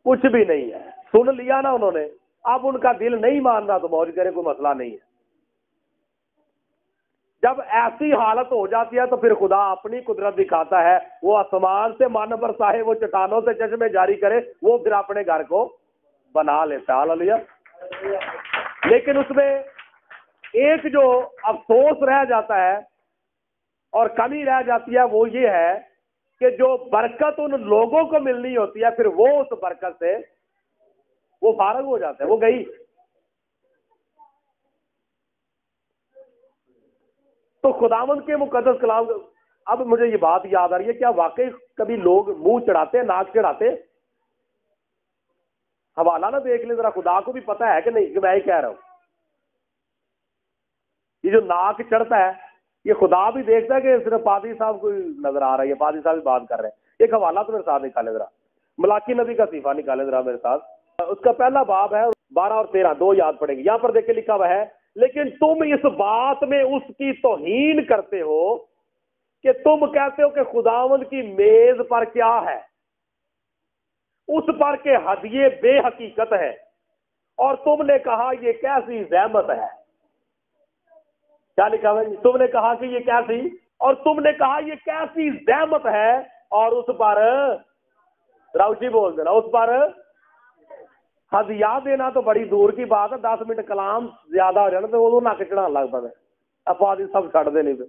کچھ بھی نہیں ہے۔ سن لیا نا انہوں نے، اب ان کا دل نہیں مان رہا تو موج کرے، کوئی مسئلہ نہیں ہے۔ جب ایسی حالت ہو جاتی ہے تو پھر خدا اپنی قدرت دکھاتا ہے، وہ آسمان سے من برسائے، وہ چٹانوں سے چشمے جاری کرے، وہ پھر اپنے گھر کو بنا لیتا ہے۔ ہاللیلویا۔ لیکن اس میں ایک جو افسوس رہ جاتا ہے اور کمی رہ جاتی ہے وہ یہ ہے کہ جو برکت ان لوگوں کو ملنی ہوتی ہے پھر وہ اس برکت سے وہ فارغ ہو جاتا ہے، وہ گئی۔ تو خداوند کے مقدس کلام، اب مجھے یہ بات یاد آ رہی ہے، کیا واقعی کبھی لوگ منہ چڑھاتے ہیں، ناک چڑھاتے ہیں؟ حوالہ نہ دیکھ لیں ذرا، خدا کو بھی پتا ہے کہ نہیں کہ میں ہی کہہ رہا ہوں؟ یہ جو ناک چڑھتا ہے یہ خدا بھی دیکھتا ہے کہ صرف پادری صاحب کو نظر آ رہا ہے، پادری صاحب بھی بات کر رہے ہیں؟ ایک حوالہ تو میرے ساتھ نکالے ذرا، ملاکی نبی کا صحیفہ نکالے ذرا میرے ساتھ، اس کا پہلا باب ہے 12 اور 13، دو یاد پڑیں گے۔ یہاں پر دیکھ کے لکھا ہوا ہے، لیکن تم اس بات میں اس کی توہین کرتے ہو کہ تم کہتے ہو کہ خداوند کی میز پر کیا ہے؟ اس پر کے ہدیے بے حقیقت ہے، اور تم نے کہا یہ کیسی زحمت ہے۔ کیا لکھا ہوا ہے؟ تم نے کہا کہ یہ کیسی، اور تم نے کہا یہ کیسی زحمت ہے، اور اس پر راؤچی بول دینا، اس پر ہدیہ دینا تو بڑی دور کی بات ہے، 10 منٹ کلام زیادہ ہو جانا تو وہ نک چڑھا لگ پہ افادی سب چھڑ دے نہیں پہ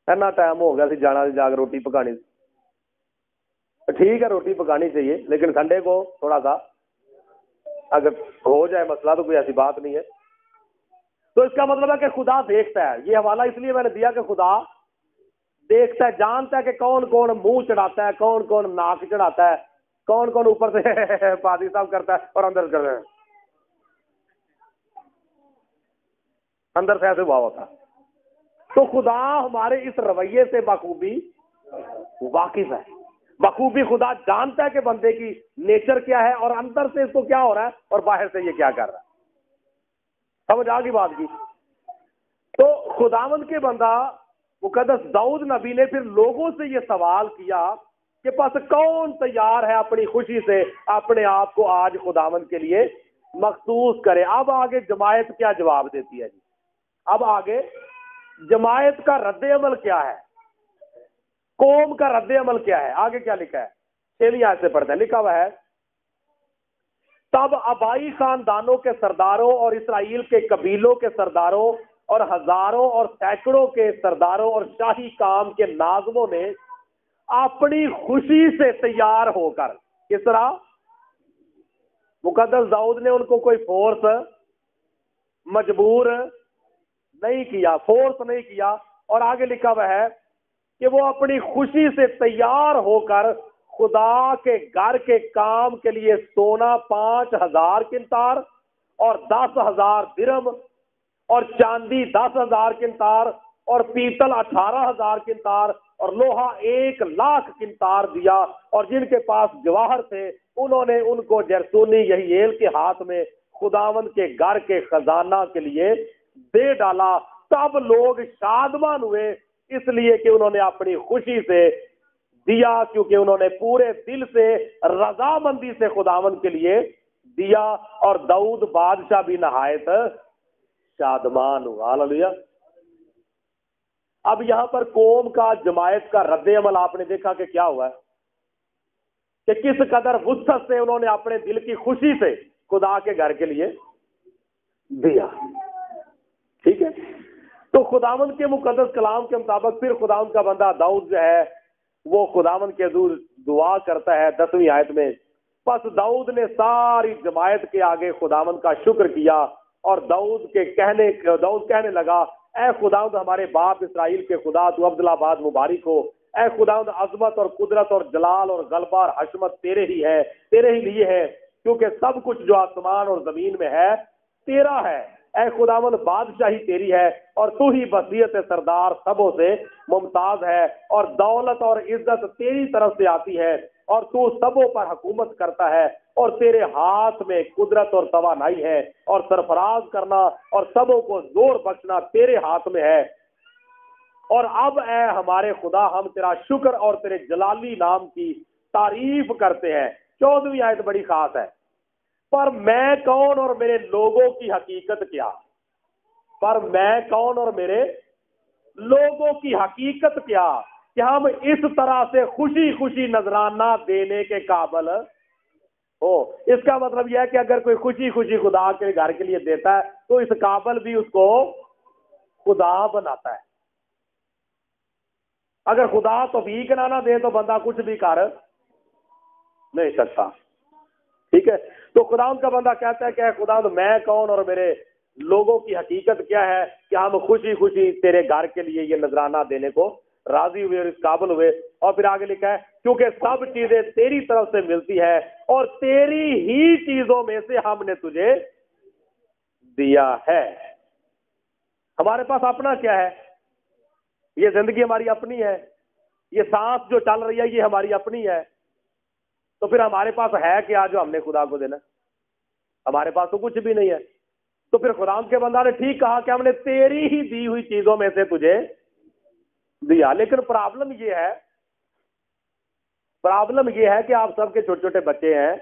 اتنا ٹائم ہو گیا سی جانا سی، جا کے روٹی پکانی سی۔ ٹھیک ہے روٹی پکانی چاہیے لیکن سنڈے کو تھوڑا سا اگر ہو جائے مسئلہ تو کوئی ایسی بات نہیں ہے۔ تو اس کا مطلب ہے کہ خدا دیکھتا ہے، یہ حوالہ اس لیے میں نے دیا کہ خدا دیکھتا ہے، جانتا ہے کہ کون کون منہ چڑھاتا ہے، کون کون ناک چڑھاتا ہے، کون کون اوپر سے پادری صاحب کرتا ہے اور اندر کر رہے ہیں، اندر سے ایسے ہوا ہوتا ہے۔ تو خدا ہمارے اس رویے سے بخوبی واقف ہے، بخوبی خدا جانتا ہے کہ بندے کی نیچر کیا ہے اور اندر سے اس کو کیا ہو رہا ہے اور باہر سے یہ کیا کر رہا ہے۔ سمجھ آ گئی بات کی؟ تو خداوند کے بندہ مقدس داؤد نبی نے پھر لوگوں سے یہ سوال کیا کہ پس کون تیار ہے اپنی خوشی سے اپنے آپ کو آج خداوند کے لیے مخصوص کرے۔ اب آگے جماعت کیا جواب دیتی ہے جی؟ اب آگے جماعت کا رد عمل کیا ہے، قوم کا رد عمل کیا ہے؟ آگے کیا لکھا ہے؟ 6ویں آیت سے پڑھتے ہیں، لکھا ہوا ہے، تب آبائی خاندانوں کے سرداروں اور اسرائیل کے قبیلوں کے سرداروں اور ہزاروں اور سینکڑوں کے سرداروں اور شاہی کام کے ناظموں نے اپنی خوشی سے تیار ہو کر، کس طرح؟ مقدس داؤد نے ان کو کوئی فورس مجبور نہیں کیا، فورس نہیں کیا، اور آگے لکھا ہوا ہے کہ وہ اپنی خوشی سے تیار ہو کر خدا کے گھر کے کام کے لیے سونا 5000 کنتار اور 10,000 درم اور چاندی 10,000 کنتار اور پیتل 18,000 کنتار اور لوہا 1,00,000 کنتار دیا، اور جن کے پاس جواہر تھے انہوں نے ان کو جرسونی یحییل کے ہاتھ میں خداوند کے گھر کے خزانہ کے لیے دے ڈالا۔ تب لوگ شادمان ہوئے اس لیے کہ انہوں نے اپنی خوشی سے دیا، کیونکہ انہوں نے پورے دل سے رضامندی سے خداوند کے لیے دیا، اور داؤد بادشاہ بھی نہایت شادمان ہوا۔ ہاللیلویا۔ اب یہاں پر قوم کا، جماعت کا رد عمل آپ نے دیکھا کہ کیا ہوا ہے، کہ کس قدر وسعت سے انہوں نے اپنے دل کی خوشی سے خدا کے گھر کے لیے دیا۔ ٹھیک ہے، تو خداوند کے مقدس کلام کے مطابق پھر خداوند کا بندہ داؤد جو ہے وہ خداوند کے حضور دعا کرتا ہے 10ویں آیت میں، پس داؤد نے ساری جماعت کے آگے خداوند کا شکر کیا، اور داؤد کہنے لگا، اے خداوند ہمارے باپ اسرائیل کے خدا، تو عبدالآباد مبارک ہو۔ اے خداوند عظمت اور قدرت اور جلال اور غلبہ اور حشمت تیرے ہی ہے، تیرے ہی لیے ہے، کیونکہ سب کچھ جو آسمان اور زمین میں ہے تیرا ہے۔ اے خداوند بادشاہی تیری ہے، اور تو ہی بصیرت سردار سبوں سے ممتاز ہے، اور دولت اور عزت تیری طرف سے آتی ہے، اور تو سبوں پر حکومت کرتا ہے، اور تیرے ہاتھ میں قدرت اور توانائی ہے، اور سرفراز کرنا اور سبوں کو زور بخشنا تیرے ہاتھ میں ہے۔ اور اب اے ہمارے خدا ہم تیرا شکر اور تیرے جلالی نام کی تعریف کرتے ہیں۔ 14ویں آیت بڑی خاص ہے، پر میں کون اور میرے لوگوں کی حقیقت کیا؟ پر میں کون اور میرے لوگوں کی حقیقت کیا کہ ہم اس طرح سے خوشی خوشی نذرانہ دینے کے قابل ہو. اس کا مطلب یہ ہے کہ اگر کوئی خوشی خوشی خدا کے گھر کے لیے دیتا ہے تو اس قابل بھی اس کو خدا بناتا ہے. اگر خدا توفیق نہ دے تو بندہ کچھ بھی کر نہیں سکتا. ٹھیک ہے, تو خدا ان کا بندہ کہتا ہے کہ خدا میں کون اور میرے لوگوں کی حقیقت کیا ہے کہ ہم خوشی خوشی تیرے گھر کے لیے یہ نذرانہ دینے کو راضی ہوئے اور اس قابل ہوئے. اور پھر آگے لکھا ہے کیونکہ سب چیزیں تیری طرف سے ملتی ہے اور تیری ہی چیزوں میں سے ہم نے تجھے دیا ہے. ہمارے پاس اپنا کیا ہے؟ یہ زندگی ہماری اپنی ہے, یہ سانس جو چل رہی ہے یہ ہماری اپنی ہے. تو پھر ہمارے پاس ہے کیا جو ہم نے خدا کو دینا؟ ہمارے پاس تو کچھ بھی نہیں ہے. تو پھر خدا کے بندہ نے ٹھیک کہا کہ ہم نے تیری ہی دی ہوئی چیزوں میں سے تجھے دیا. لیکن پرابلم یہ ہے کہ آپ سب کے چھوٹے چھوٹے بچے ہیں,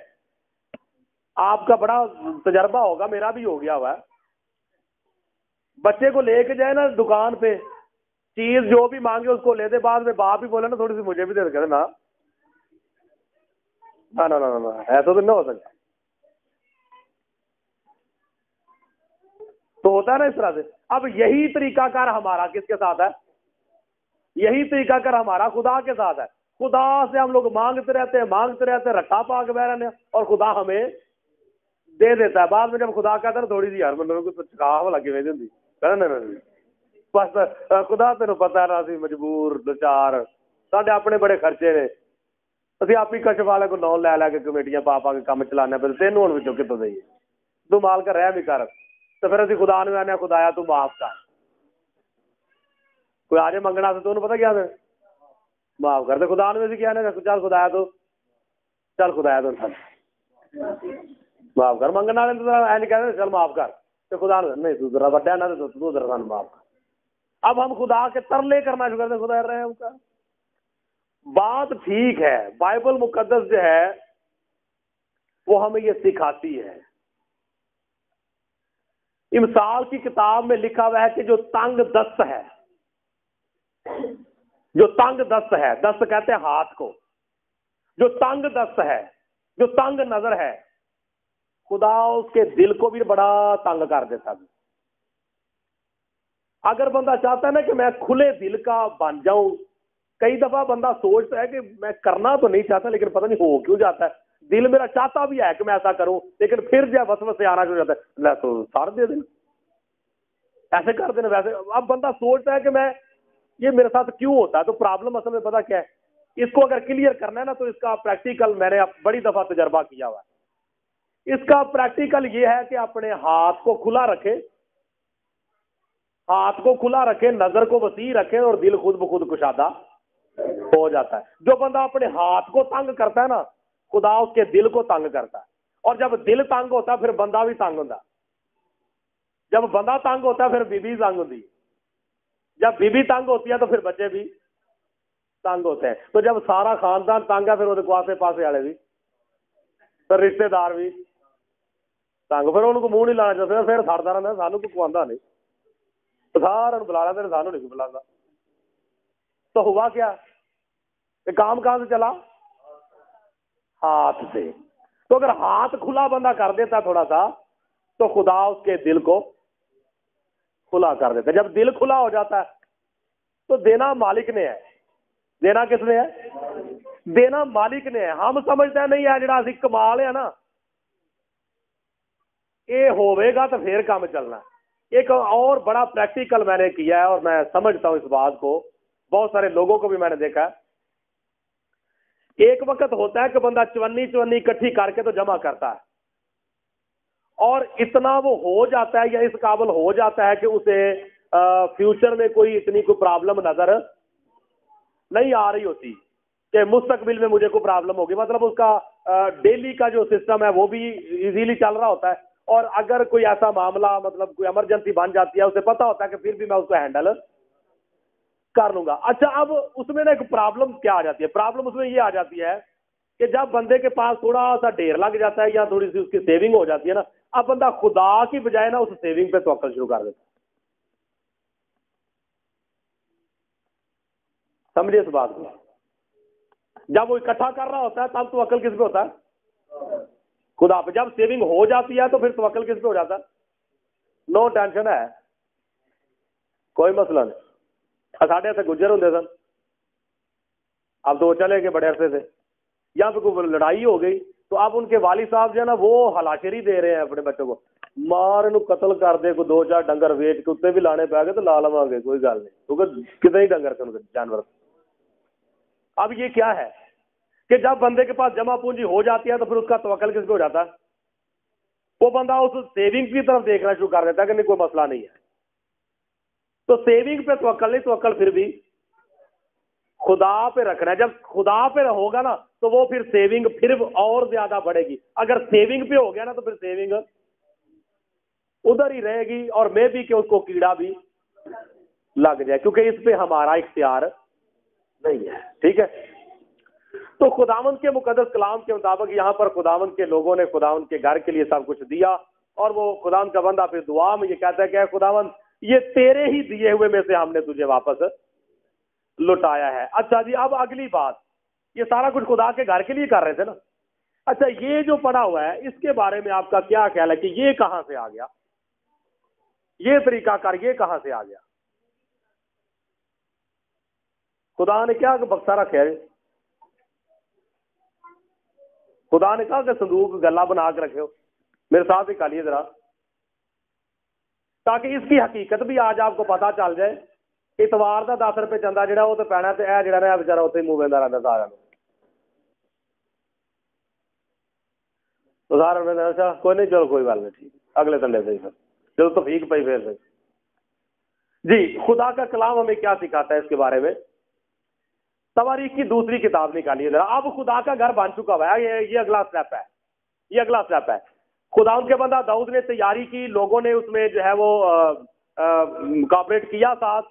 آپ کا بڑا تجربہ ہوگا, میرا بھی ہو گیا ہوا ہے. بچے کو لے کے جائے نا دکان پہ, چیز جو بھی مانگے اس کو لے دے, بعد میں باپ ہی بولے نا تھوڑی سی مجھے بھی دے دے نا, ایسا تو نہیں ہو سکتا. تو ہوتا ہے نا اس طرح سے. اب یہی طریقہ کار ہمارا کس کے ساتھ ہے؟ یہی طریقہ کار ہمارا خدا کے ساتھ ہے. خدا سے ہم لوگ مانگتے رہتے رکھا پاک بہ رہے ہیں اور خدا ہمیں دے دیتا ہے. بعد میں جب خدا کہتا ہے تھوڑی سی یار مطلب کو چکاو لگی ہوئی ہوتی بس خدا تینوں پتا ہے نا اسی مجبور دوچار ساڈے اپنے بڑے خرچے نے, اسی آپ ہی کشف والے کو لون لے کے کمیٹیاں پا کے کام چلانے پہ تینوں ہوں بچوں کتوں دئیے تو مال کر رہ بھی کر. تو پھر اسی خدا نے آنے خدایا تو معاف کر. کوئی آ جائے منگنا سے تو انہوں پتا کیا دے معاف کر دے. خدا نے کیا چل خدایا تو معاف کر. منگنا والے کہتے چل معاف کر, تو خدا نے نہیں تو ذرا بڑا نہ تو ذرا سان معاف کر. اب ہم خدا کے ترلے کرنا شروع کرتے خدا رہے ہیں. بات ٹھیک ہے, بائبل مقدس جو ہے وہ ہمیں یہ سکھاتی ہے. امثال کی کتاب میں لکھا ہوا ہے کہ جو تنگ دست ہے, دست کہتے ہیں ہاتھ کو, جو تنگ دست ہے, جو تنگ نظر ہے, خدا اس کے دل کو بھی بڑا تنگ کر دیتا. اگر بندہ چاہتا ہے نا کہ میں کھلے دل کا بن جاؤں, کئی دفعہ بندہ سوچتا ہے کہ میں کرنا تو نہیں چاہتا لیکن پتہ نہیں ہو کیوں جاتا ہے. دل میرا چاہتا بھی ہے کہ میں ایسا کروں, لیکن پھر جب وسوسے آنا شروع ہو جاتا ہے لے تو سار دے دیں ایسے کر دینا ویسے. اب بندہ سوچتا ہے کہ میں یہ میرے ساتھ کیوں ہوتا ہے. تو پرابلم اصل میں پتا کیا ہے, اس کو اگر کلیئر کرنا ہے نا تو اس کا پریکٹیکل میں نے بڑی دفعہ تجربہ کیا ہوا ہے. اس کا پریکٹیکل یہ ہے کہ اپنے ہاتھ کو کھلا رکھے, نظر کو وسیع رکھے اور دل خود بخود کشادہ ہو جاتا ہے. جو بندہ اپنے ہاتھ کو تنگ کرتا ہے نا خدا اس کے دل کو تنگ کرتا ہے. اور جب دل تنگ ہوتا ہے پھر بندہ بھی تنگ ہوتا ہے. جب بندہ تنگ ہوتا ہے پھر بیوی تنگ ہوتی ہے. جب بیوی تنگ ہوتی ہے تو پھر بچے بھی تنگ ہوتے ہیں. تو جب سارا خاندان تنگ ہے پھر وہ آسے پاسے والے بھی, پھر رشتے دار بھی تنگ, پھر ان کو منہ نہیں لانا چاہتے, پھر سڑتا رہتا سانو کو آتا نہیں, سارا بلا لیتے سانو نہیں بلا. تو ہوا کیا کہ کام کہاں سے چلا؟ ہاتھ سے. تو اگر ہاتھ کھلا بندہ کر دیتا تھوڑا سا تو خدا اس کے دل کو کھلا کر دیتا. جب دل کھلا ہو جاتا ہے تو دینا مالک نے ہے. دینا کس نے ہے؟ دینا مالک نے ہے. ہم سمجھتے ہیں نہیں ہے جڑا اسی کمال ہے نا یہ ہوئے گا تو پھر کام چلنا. ایک اور بڑا پریکٹیکل میں نے کیا ہے اور میں سمجھتا ہوں اس بات کو, بہت سارے لوگوں کو بھی میں نے دیکھا ہے. ایک وقت ہوتا ہے کہ بندہ چونی اکٹھی کر کے تو جمع کرتا ہے اور اتنا وہ ہو جاتا ہے یا اس قابل ہو جاتا ہے کہ اسے فیوچر میں کوئی پرابلم نظر نہیں آ رہی ہوتی کہ مستقبل میں مجھے کوئی پرابلم ہوگی. مطلب اس کا ڈیلی کا جو سسٹم ہے وہ بھی ایزیلی چل رہا ہوتا ہے, اور اگر کوئی ایسا معاملہ مطلب کوئی ایمرجنسی بن جاتی ہے اسے پتا ہوتا ہے کہ پھر بھی میں اس کو ہینڈل کر لوں گا. اچھا اب اس میں نا ایک پرابلم کیا آ جاتی ہے؟ پرابلم اس میں یہ آ جاتی ہے کہ جب بندے کے پاس تھوڑا سا ڈھیر لگ جاتا ہے یا تھوڑی سی اس کی سیونگ ہو جاتی ہے نا, اب بندہ خدا کی بجائے نا اس سیونگ پہ توکل شروع کر دیتا ہے. سمجھے اس بات کو. جب وہ اکٹھا کر رہا ہوتا ہے تب توکل کس پہ ہوتا ہے؟ خدا پہ. جب سیونگ ہو جاتی ہے تو پھر توکل کس پہ ہو جاتا ہے؟ نو ٹینشن ہے, کوئی مسئلہ نہیں. ساڑھے سے گجر ہوں سن, اب تو وہ چلے گئے بڑے عرصے سے, یا پھر کوئی لڑائی ہو گئی تو اب ان کے والد صاحب جو ہے نا وہ ہلاشری دے رہے ہیں اپنے بچوں کو, مار انہوں قتل کر دے, کوئی 2-4 ڈنگر ویچ کے اتنے بھی لانے پہ گئے تو لا لوا گے, کوئی گل نہیں, کیونکہ کتنے ہی ڈنگر تھے جانور. اب یہ کیا ہے کہ جب بندے کے پاس جمع پونجی ہو جاتی ہے تو پھر اس کا توکل کس پہ ہو جاتا ہے؟ وہ بندہ اس سیونگ کی طرف دیکھنا شروع کر دیتا ہے کہ نہیں کوئی مسئلہ نہیں ہے. تو سیونگ پہ توکل نہیں, توکل پھر بھی خدا پہ رکھنا ہے. جب خدا پہ ہوگا نا تو وہ پھر سیونگ پھر اور زیادہ بڑھے گی. اگر سیونگ پہ ہو گیا نا تو پھر سیونگ ادھر ہی رہے گی, اور میں بھی کہ اس کو کیڑا بھی لگ جائے, کیونکہ اس پہ ہمارا اختیار نہیں ہے. ٹھیک ہے, تو خداوند کے مقدس کلام کے مطابق یہاں پر خداوند کے لوگوں نے خداوند کے گھر کے لیے سب کچھ دیا, اور وہ خداوند کا بندہ پھر دعا میں یہ کہتا ہے کہ اے خداوند یہ تیرے ہی دیے ہوئے میں سے ہم نے تجھے واپس لوٹایا ہے. اچھا جی, اب اگلی بات, یہ سارا کچھ خدا کے گھر کے لیے کر رہے تھے نا. اچھا, یہ جو پڑا ہوا ہے اس کے بارے میں آپ کا کیا خیال ہے کہ یہ کہاں سے آ گیا؟ یہ طریقہ کار یہ کہاں سے آ گیا؟ خدا نے کیا بکسا رکھا ہے؟ خدا نے کہا کہ صندوق گلا بنا کے رکھے ہو. میرے ساتھ نکالیے ذرا, تاکہ اس کی حقیقت بھی آج آپ کو پتا چل جائے. اتوار کا 10 روپے چندہ جڑا وہ تو پینا, تو یہ جڑا نا بچارا اتنے منہ بہتا رہتا سارا. تو سارا نے اچھا کوئی نہیں, چلو کوئی بات نہیں, ٹھیک اگلے سنڈے سے سر چلو توفیق پئی پھر سے. جی, خدا کا کلام ہمیں کیا سکھاتا ہے اس کے بارے میں؟ تواریخ کی 2 کتاب نکالیے ذرا. اب خدا کا گھر بن چکا ہوا ہے, یہ اگلا سٹیپ ہے, یہ اگلا سٹیپ ہے. خدا ان کے بندہ داؤد نے تیاری کی, لوگوں نے اس میں جو ہے وہ کوآپریٹ کیا, ساتھ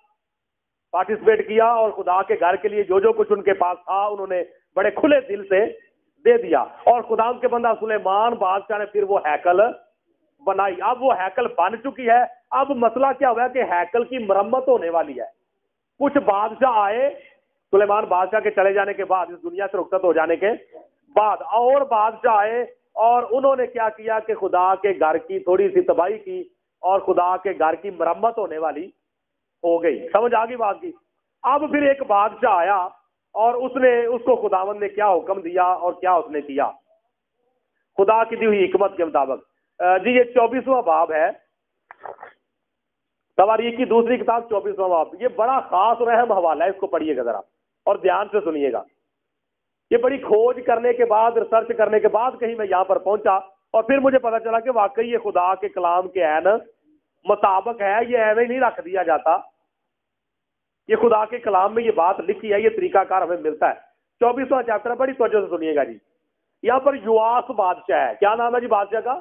پارٹیسپیٹ کیا, اور خدا کے گھر کے لیے جو جو کچھ ان کے پاس تھا انہوں نے بڑے کھلے دل سے دے دیا. اور خدا ان کے بندہ سلیمان بادشاہ نے پھر وہ ہیکل بنائی. اب وہ ہیکل بن چکی ہے. اب مسئلہ کیا ہوا ہے کہ ہیکل کی مرمت ہونے والی ہے. کچھ بادشاہ آئے سلیمان بادشاہ کے چلے جانے کے بعد, اس دنیا سے رخصت ہو جانے کے بعد, اور بادشاہ آئے اور انہوں نے کیا کیا کہ خدا کے گھر کی تھوڑی سی تباہی کی, اور خدا کے گھر کی مرمت ہونے والی ہو گئی. سمجھ آ گئی بات کی؟ اب پھر ایک بادشاہ آیا اور اس کو خداوند نے کیا حکم دیا اور کیا اس نے کیا خدا کی دی ہوئی حکمت کے مطابق. جی, یہ 24واں باب ہے, تواریخ کی 2 کتاب 24واں باب. یہ بڑا خاص اور اہم حوالہ ہے, اس کو پڑھیے گا ذرا اور دھیان سے سنیے گا. یہ بڑی کھوج کرنے کے بعد, ریسرچ کرنے کے بعد کہیں میں یہاں پر پہنچا, اور پھر مجھے پتا چلا کہ واقعی یہ خدا کے کلام کے عین مطابق ہے. یہ ایویں نہیں رکھ دیا جاتا, یہ خدا کے کلام میں یہ بات لکھی ہے, یہ طریقہ کار ہمیں ملتا ہے. 24واں چیپٹر, بڑی توجہ سے سنیے گا جی. یہاں پر یواس بادشاہ ہے. کیا نام ہے جی بادشاہ کا؟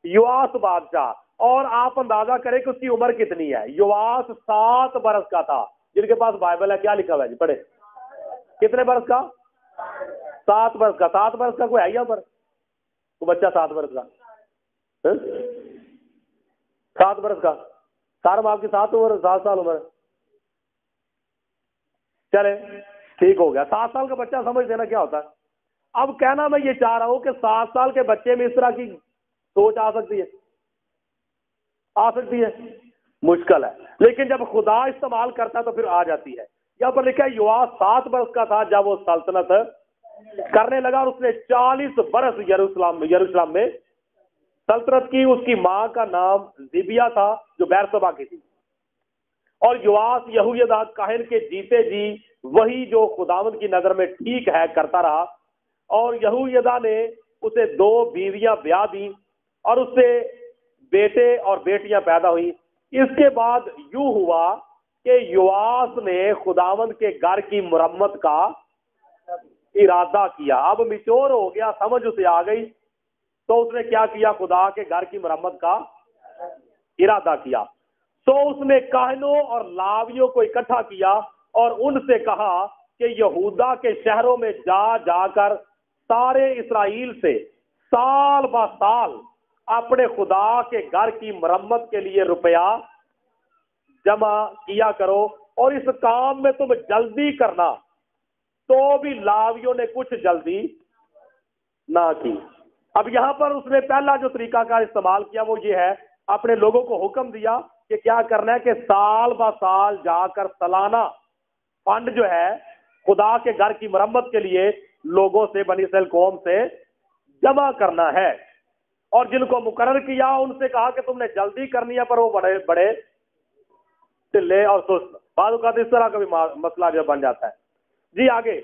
یواس بادشاہ. اور آپ اندازہ کریں کہ اس کی عمر کتنی ہے. یواس 7 برس کا تھا. جن کے پاس بائبل ہے کیا لکھا ہوا ہے جی, پڑھے. کتنے برس کا؟ 7 برس کا. 7 برس کا کوئی ہے یہاں پر کوئی بچہ 7 برس کا؟ 7 برس کا سارا آپ کی 7 سال عمر. چلے ٹھیک ہو گیا. 7 سال کا بچہ سمجھ دینا کیا ہوتا ہے. اب کہنا میں یہ چاہ رہا ہوں کہ 7 سال کے بچے میں اس طرح کی سوچ آ سکتی ہے, مشکل ہے, لیکن جب خدا استعمال کرتا ہے تو پھر آ جاتی ہے. یہاں پر لکھا ہے یواس 7 برس کا تھا جب وہ سلطنت کرنے لگا, اور اس نے 40 برس یروشلم میں سلطنت کی. اس کی ماں کا نام زبیہ تھا جو بیرسبا کی تھی. اور یواس یہویدا کاہن کے جیتے جی وہی جو خداوند کی نظر میں ٹھیک ہے کرتا رہا. اور یہویدا نے اسے 2 بیویاں بیاہ دی, اور اس سے بیٹے اور بیٹیاں پیدا ہوئی. اس کے بعد یوں ہوا کہ یواس نے خداوند کے گھر کی مرمت کا ارادہ کیا. اب میچور ہو گیا, سمجھ اسے آ گئی, تو اس نے کیا کیا, خدا کے گھر کی مرمت کا ارادہ کیا. تو اس نے کاہنوں اور لاویوں کو اکٹھا کیا اور ان سے کہا کہ یہودا کے شہروں میں جا جا کر سارے اسرائیل سے سال با سال اپنے خدا کے گھر کی مرمت کے لیے روپیہ جمع کیا کرو, اور اس کام میں تم جلدی کرنا، تو بھی لاویوں نے کچھ جلدی نہ کی۔ اب یہاں پر اس نے پہلا جو طریقہ کار استعمال کیا وہ یہ ہے، اپنے لوگوں کو حکم دیا کہ کیا کرنا ہے کہ سال با سال جا کر سالانہ فنڈ جو ہے خدا کے گھر کی مرمت کے لیے لوگوں سے، بنی اسرائیل قوم سے جمع کرنا ہے، اور جن کو مقرر کیا ان سے کہا کہ تم نے جلدی کرنی ہے، پر وہ بڑے بڑے ٹلے اور سست، بعض اوقات اس طرح کا بھی مسئلہ جو بن جاتا ہے۔ جی آگے،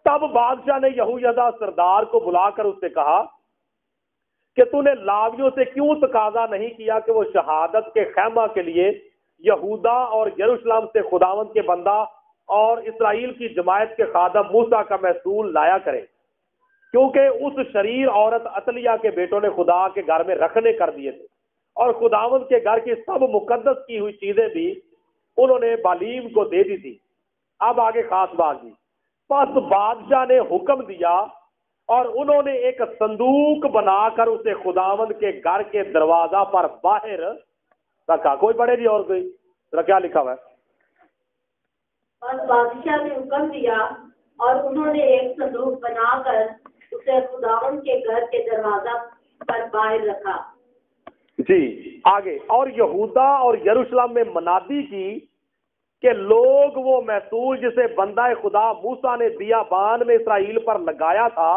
تب بادشاہ نے یہویدا سردار کو بلا کر اس سے کہا کہ تو نے لاویوں سے کیوں تقاضا نہیں کیا کہ وہ شہادت کے خیمہ کے لیے یہودا اور یروشلم سے خداوند کے بندہ اور اسرائیل کی جماعت کے خادم موسیٰ کا محصول لایا کرے، کیونکہ اس شریر عورت عتلیہ کے بیٹوں نے خدا کے گھر میں رکھنے کر دیے تھے، اور خداوند کے گھر کی سب مقدس کی ہوئی چیزیں بھی انہوں نے بالیم کو دے دی تھی۔ اب آگے خاص بات جی، پس بادشاہ نے حکم دیا اور انہوں نے ایک صندوق بنا کر اسے خداوند کے گھر کے دروازہ پر باہر رکھا۔ کوئی پڑھے جی اور کوئی ذرا کیا لکھا ہوا ہے؟ پس بادشاہ نے حکم دیا اور انہوں نے ایک صندوق بنا کر اسے خداوند کے گھر کے دروازہ پر باہر رکھا۔ جی آگے، اور یہودا اور یروشلم میں منادی کی کہ لوگ وہ محصول جسے بندہ خدا موسیٰ نے بیابان میں اسرائیل پر لگایا تھا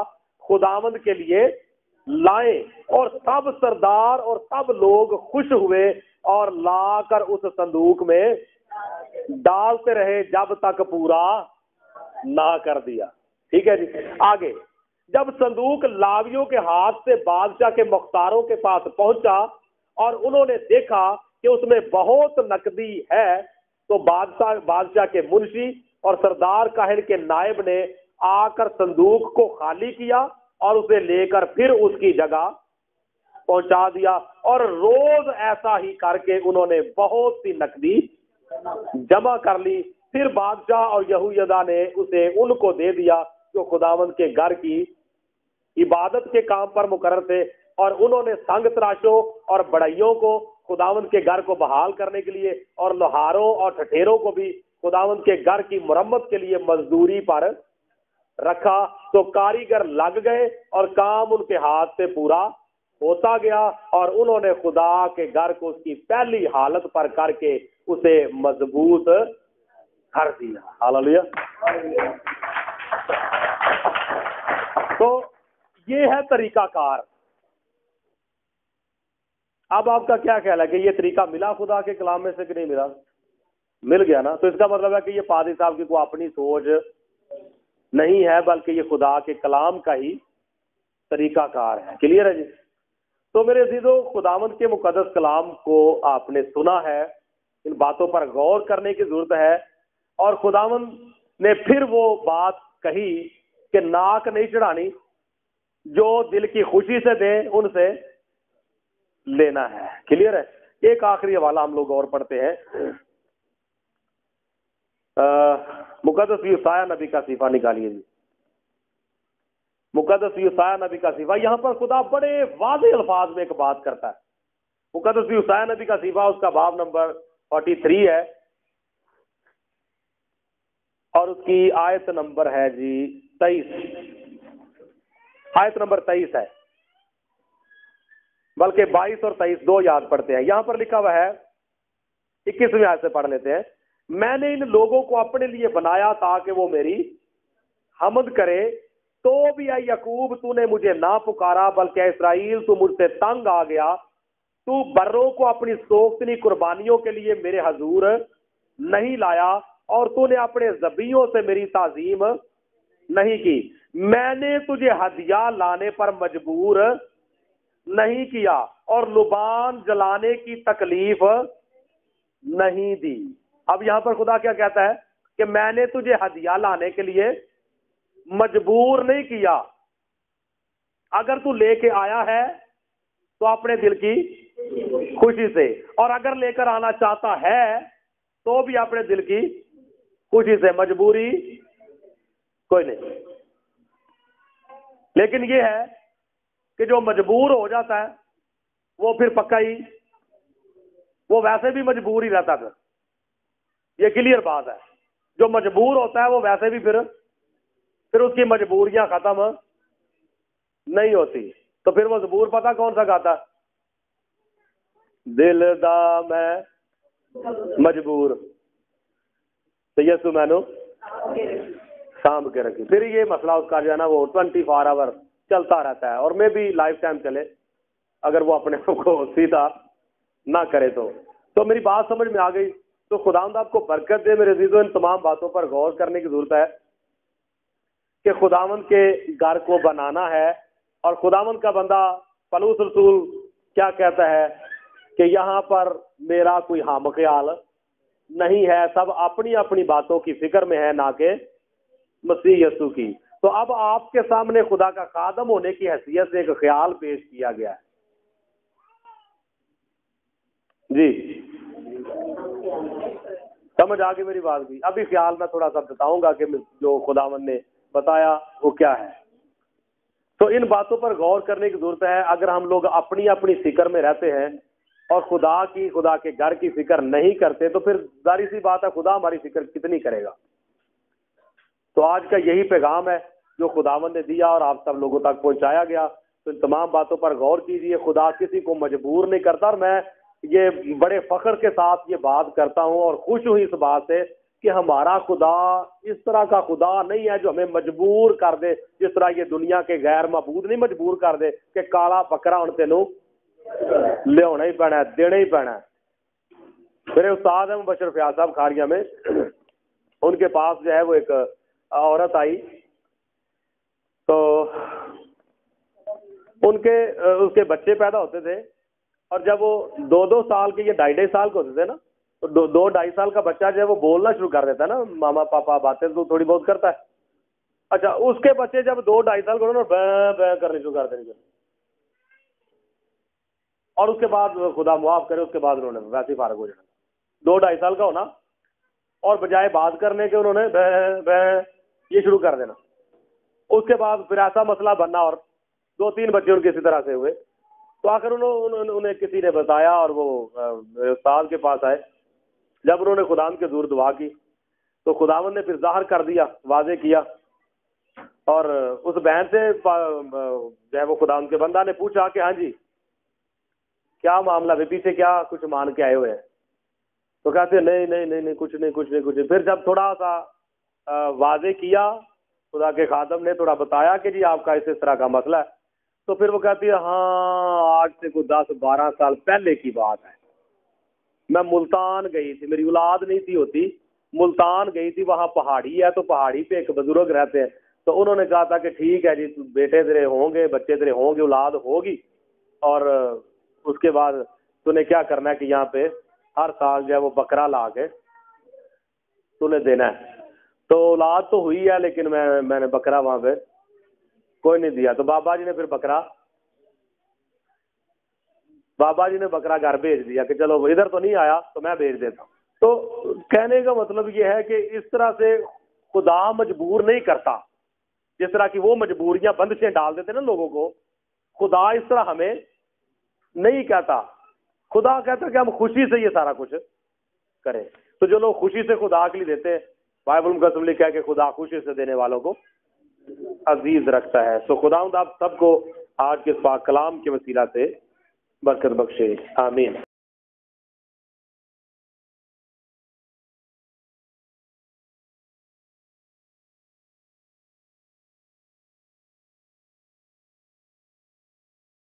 خداوند کے لیے لائیں، اور سب سردار اور سب لوگ خوش ہوئے اور لا کر اس صندوق میں ڈالتے رہے جب تک پورا نہ کر دیا۔ ٹھیک ہے جی آگے، جب صندوق لاویوں کے ہاتھ سے بادشاہ کے مختاروں کے پاس پہنچا اور انہوں نے دیکھا کہ اس میں بہت نقدی ہے، تو بادشاہ کے منشی اور سردار کاہن کے نائب نے آ کر صندوق کو خالی کیا اور اسے لے کر پھر اس کی جگہ پہنچا دیا، اور روز ایسا ہی کر کے انہوں نے بہت سی نقدی جمع کر لی۔ پھر بادشاہ اور یہویدا نے اسے ان کو دے دیا جو خداوند کے گھر کی عبادت کے کام پر مقرر تھے، اور انہوں نے سنگ تراشوں اور بڑائیوں کو خداوند کے گھر کو بحال کرنے کے لیے اور لوہاروں اور ٹھٹیروں کو بھی خداوند کے گھر کی مرمت کے لیے مزدوری پر رکھا۔ تو کاریگر لگ گئے اور کام ان کے ہاتھ سے پورا ہوتا گیا، اور انہوں نے خدا کے گھر کو اس کی پہلی حالت پر کر کے اسے مضبوط کر دیا۔ ہاللیلویا۔ تو یہ ہے طریقہ کار۔ اب آپ کا کیا خیال ہے کہ یہ طریقہ ملا خدا کے کلام میں سے کہ نہیں ملا؟ مل گیا نا، تو اس کا مطلب ہے کہ یہ پادری صاحب کی کوئی اپنی سوچ نہیں ہے، بلکہ یہ خدا کے کلام کا ہی طریقہ کار ہے۔ کلیئر ہے جی؟ تو میرے عزیزو، خداوند کے مقدس کلام کو آپ نے سنا ہے، ان باتوں پر غور کرنے کی ضرورت ہے، اور خداوند نے پھر وہ بات کہی کہ ناک نہیں چڑھانی، جو دل کی خوشی سے دیں ان سے لینا ہے۔ کلیئر ہے؟ ایک آخری حوالہ ہم لوگ اور پڑھتے ہیں، مقدس یوسیہ نبی کا صحیفہ نکالیے جی، مقدس یوسیہ نبی کا صحیفہ۔ یہاں پر خدا بڑے واضح الفاظ میں ایک بات کرتا ہے۔ مقدس یوسیہ نبی کا صحیفہ، اس کا باب نمبر 43 ہے، اور اس کی آیت نمبر ہے جی 23، آیت نمبر 23 ہے، بلکہ 22 اور 23 دو یاد پڑھتے ہیں۔ یہاں پر لکھا ہوا ہے، 21ویں آیت سے پڑھ لیتے ہیں، میں نے ان لوگوں کو اپنے لیے بنایا تاکہ وہ میری حمد کرے، تو بھی اے یعقوب تو نے مجھے نہ پکارا، بلکہ اے اسرائیل تو مجھ سے تنگ آ گیا، تو بروں کو اپنی سوختنی قربانیوں کے لیے میرے حضور نہیں لایا، اور تو نے اپنے ذبیحوں سے میری تعظیم نہیں کی، میں نے تجھے ہدیہ لانے پر مجبور نہیں کیا، اور لبان جلانے کی تکلیف نہیں دی۔ اب یہاں پر خدا کیا کہتا ہے کہ میں نے تجھے ہدیہ لانے کے لیے مجبور نہیں کیا، اگر تو لے کے آیا ہے تو اپنے دل کی خوشی سے، اور اگر لے کر آنا چاہتا ہے تو بھی اپنے دل کی خوشی سے، مجبوری کوئی نہیں۔ لیکن یہ ہے کہ جو مجبور ہو جاتا ہے وہ پھر پکا ہی، وہ ویسے بھی مجبور ہی رہتا تھا، یہ کلیئر بات ہے. جو مجبور ہوتا ہے وہ ویسے بھی پھر اس کی مجبوریاں ختم نہیں ہوتی. تو پھر وہ زبور پتہ کون سا گاتا؟ دل دا میں مجبور تو یسو میں نو سانب کے رکھی. پھر یہ مسئلہ اس کا جو ہے نا وہ 24 آور چلتا رہتا ہے، اور میں بھی لائف ٹائم چلے اگر وہ اپنے کو سیدھا نہ کرے تو میری بات سمجھ میں آ گئی. تو خداوند آپ کو برکت دے میرے عزیزو. ان تمام باتوں پر غور کرنے کی ضرورت ہے کہ خداوند کے گھر کو بنانا ہے. اور خداوند کا بندہ پولس رسول کیا کہتا ہے کہ یہاں پر میرا کوئی ہم خیال نہیں ہے، سب اپنی اپنی باتوں کی فکر میں ہے، نہ کہ مسیح یسوع کی. تو اب آپ کے سامنے خدا کا خادم ہونے کی حیثیت سے ایک خیال پیش کیا گیا ہے. جی سمجھ آ گئی میری بات کی؟ ابھی خیال میں تھوڑا سا بتاؤں گا کہ جو خداوند نے بتایا وہ کیا ہے. تو ان باتوں پر غور کرنے کی ضرورت ہے. اگر ہم لوگ اپنی اپنی فکر میں رہتے ہیں اور خدا کے گھر کی فکر نہیں کرتے تو پھر ظاہر سی بات ہے خدا ہماری فکر کتنی کرے گا. تو آج کا یہی پیغام ہے جو خداوند نے دیا اور آپ سب لوگوں تک پہنچایا گیا. تو ان تمام باتوں پر غور کیجئے. خدا کسی کو مجبور نہیں کرتا، اور میں یہ بڑے فخر کے ساتھ یہ بات کرتا ہوں اور خوش ہوں اس بات سے کہ ہمارا خدا اس طرح کا خدا نہیں ہے جو ہمیں مجبور کر دے، جس طرح یہ دنیا کے غیر معبود نہیں مجبور کر دے کہ کالا بکرا ہن تینوں لیا ہی پینا ہے، دینا ہی پینا ہے. میرے استاد ہیں مبشر فیاض صاحب کھاریہ میں، ان کے پاس جو ہے وہ ایک عورت آئی تو اس کے بچے پیدا ہوتے تھے، اور جب وہ 2 سال کے، یہ 2.5 سال کے ہوتے تھے نا، تو 2-2.5 سال کا بچہ جو ہے وہ بولنا شروع کر دیتا ہے نا، ماما پاپا باتیں تو تھوڑی بہت کرتا ہے. اچھا اس کے بچے جب 2-2.5 سال کے ہوتے ہیں کرنے شروع کر دیں گے، اور اس کے بعد خدا معاف کرے اس کے بعد انہوں نے ویسے ہی فارغ ہو جانا. 2-2.5 سال کا ہونا اور بجائے بات کرنے کے انہوں نے یہ شروع کر دینا. اس کے بعد پھر ایسا مسئلہ بننا اور 2-3 بچے ان کے اسی طرح سے ہوئے. تو آخر انہیں کسی نے بتایا اور وہ استاد کے پاس آئے. جب انہوں نے خداوند کے حضور دعا کی تو خداوند نے پھر ظاہر کر دیا، واضح کیا. اور اس بہن سے جو ہے وہ خداوند کے بندہ نے پوچھا کہ ہاں جی کیا معاملہ ہے، پیچھے کیا کچھ مان کے آئے ہوئے ہیں؟ تو کہتے نہیں کچھ نہیں. پھر جب تھوڑا سا واضح کیا، خدا کے خادم نے تھوڑا بتایا کہ جی آپ کا اس طرح کا مسئلہ ہے، تو پھر وہ کہتی ہے ہاں آج سے کوئی 10-12 سال پہلے کی بات ہے، میں ملتان گئی تھی، میری اولاد نہیں تھی ہوتی، ملتان گئی تھی، وہاں پہاڑی ہے تو پہاڑی پہ ایک بزرگ رہتے ہیں، تو انہوں نے کہا تھا کہ ٹھیک ہے جی بیٹے تیرے ہوں گے، بچے تیرے ہوں گے، اولاد ہوگی، اور اس کے بعد تو نے کیا کرنا ہے کہ یہاں پہ ہر سال جو ہے وہ بکرا لا کے تو نے دینا ہے. تو اولاد تو ہوئی ہے لیکن میں نے بکرا وہاں پہ کوئی نہیں دیا. تو بابا جی نے پھر بابا جی نے بکرا گھر بھیج دیا کہ چلو ادھر تو نہیں آیا تو میں بھیج دیتا ہوں. تو کہنے کا مطلب یہ ہے کہ اس طرح سے خدا مجبور نہیں کرتا، جس طرح کی وہ مجبوریاں بندشیں ڈال دیتے نا لوگوں کو. خدا اس طرح ہمیں نہیں کہتا. خدا کہتا کہ ہم خوشی سے یہ سارا کچھ کریں. تو جو لوگ خوشی سے خدا کے لیے دیتے ہیں، بائبل مقدس لکھا ہے کہ خدا خوشی سے دینے والوں کو عزیز رکھتا ہے. تو خداوند آپ سب کو آج کے پاک کلام کے وسیلہ سے برکت بخشے. آمین.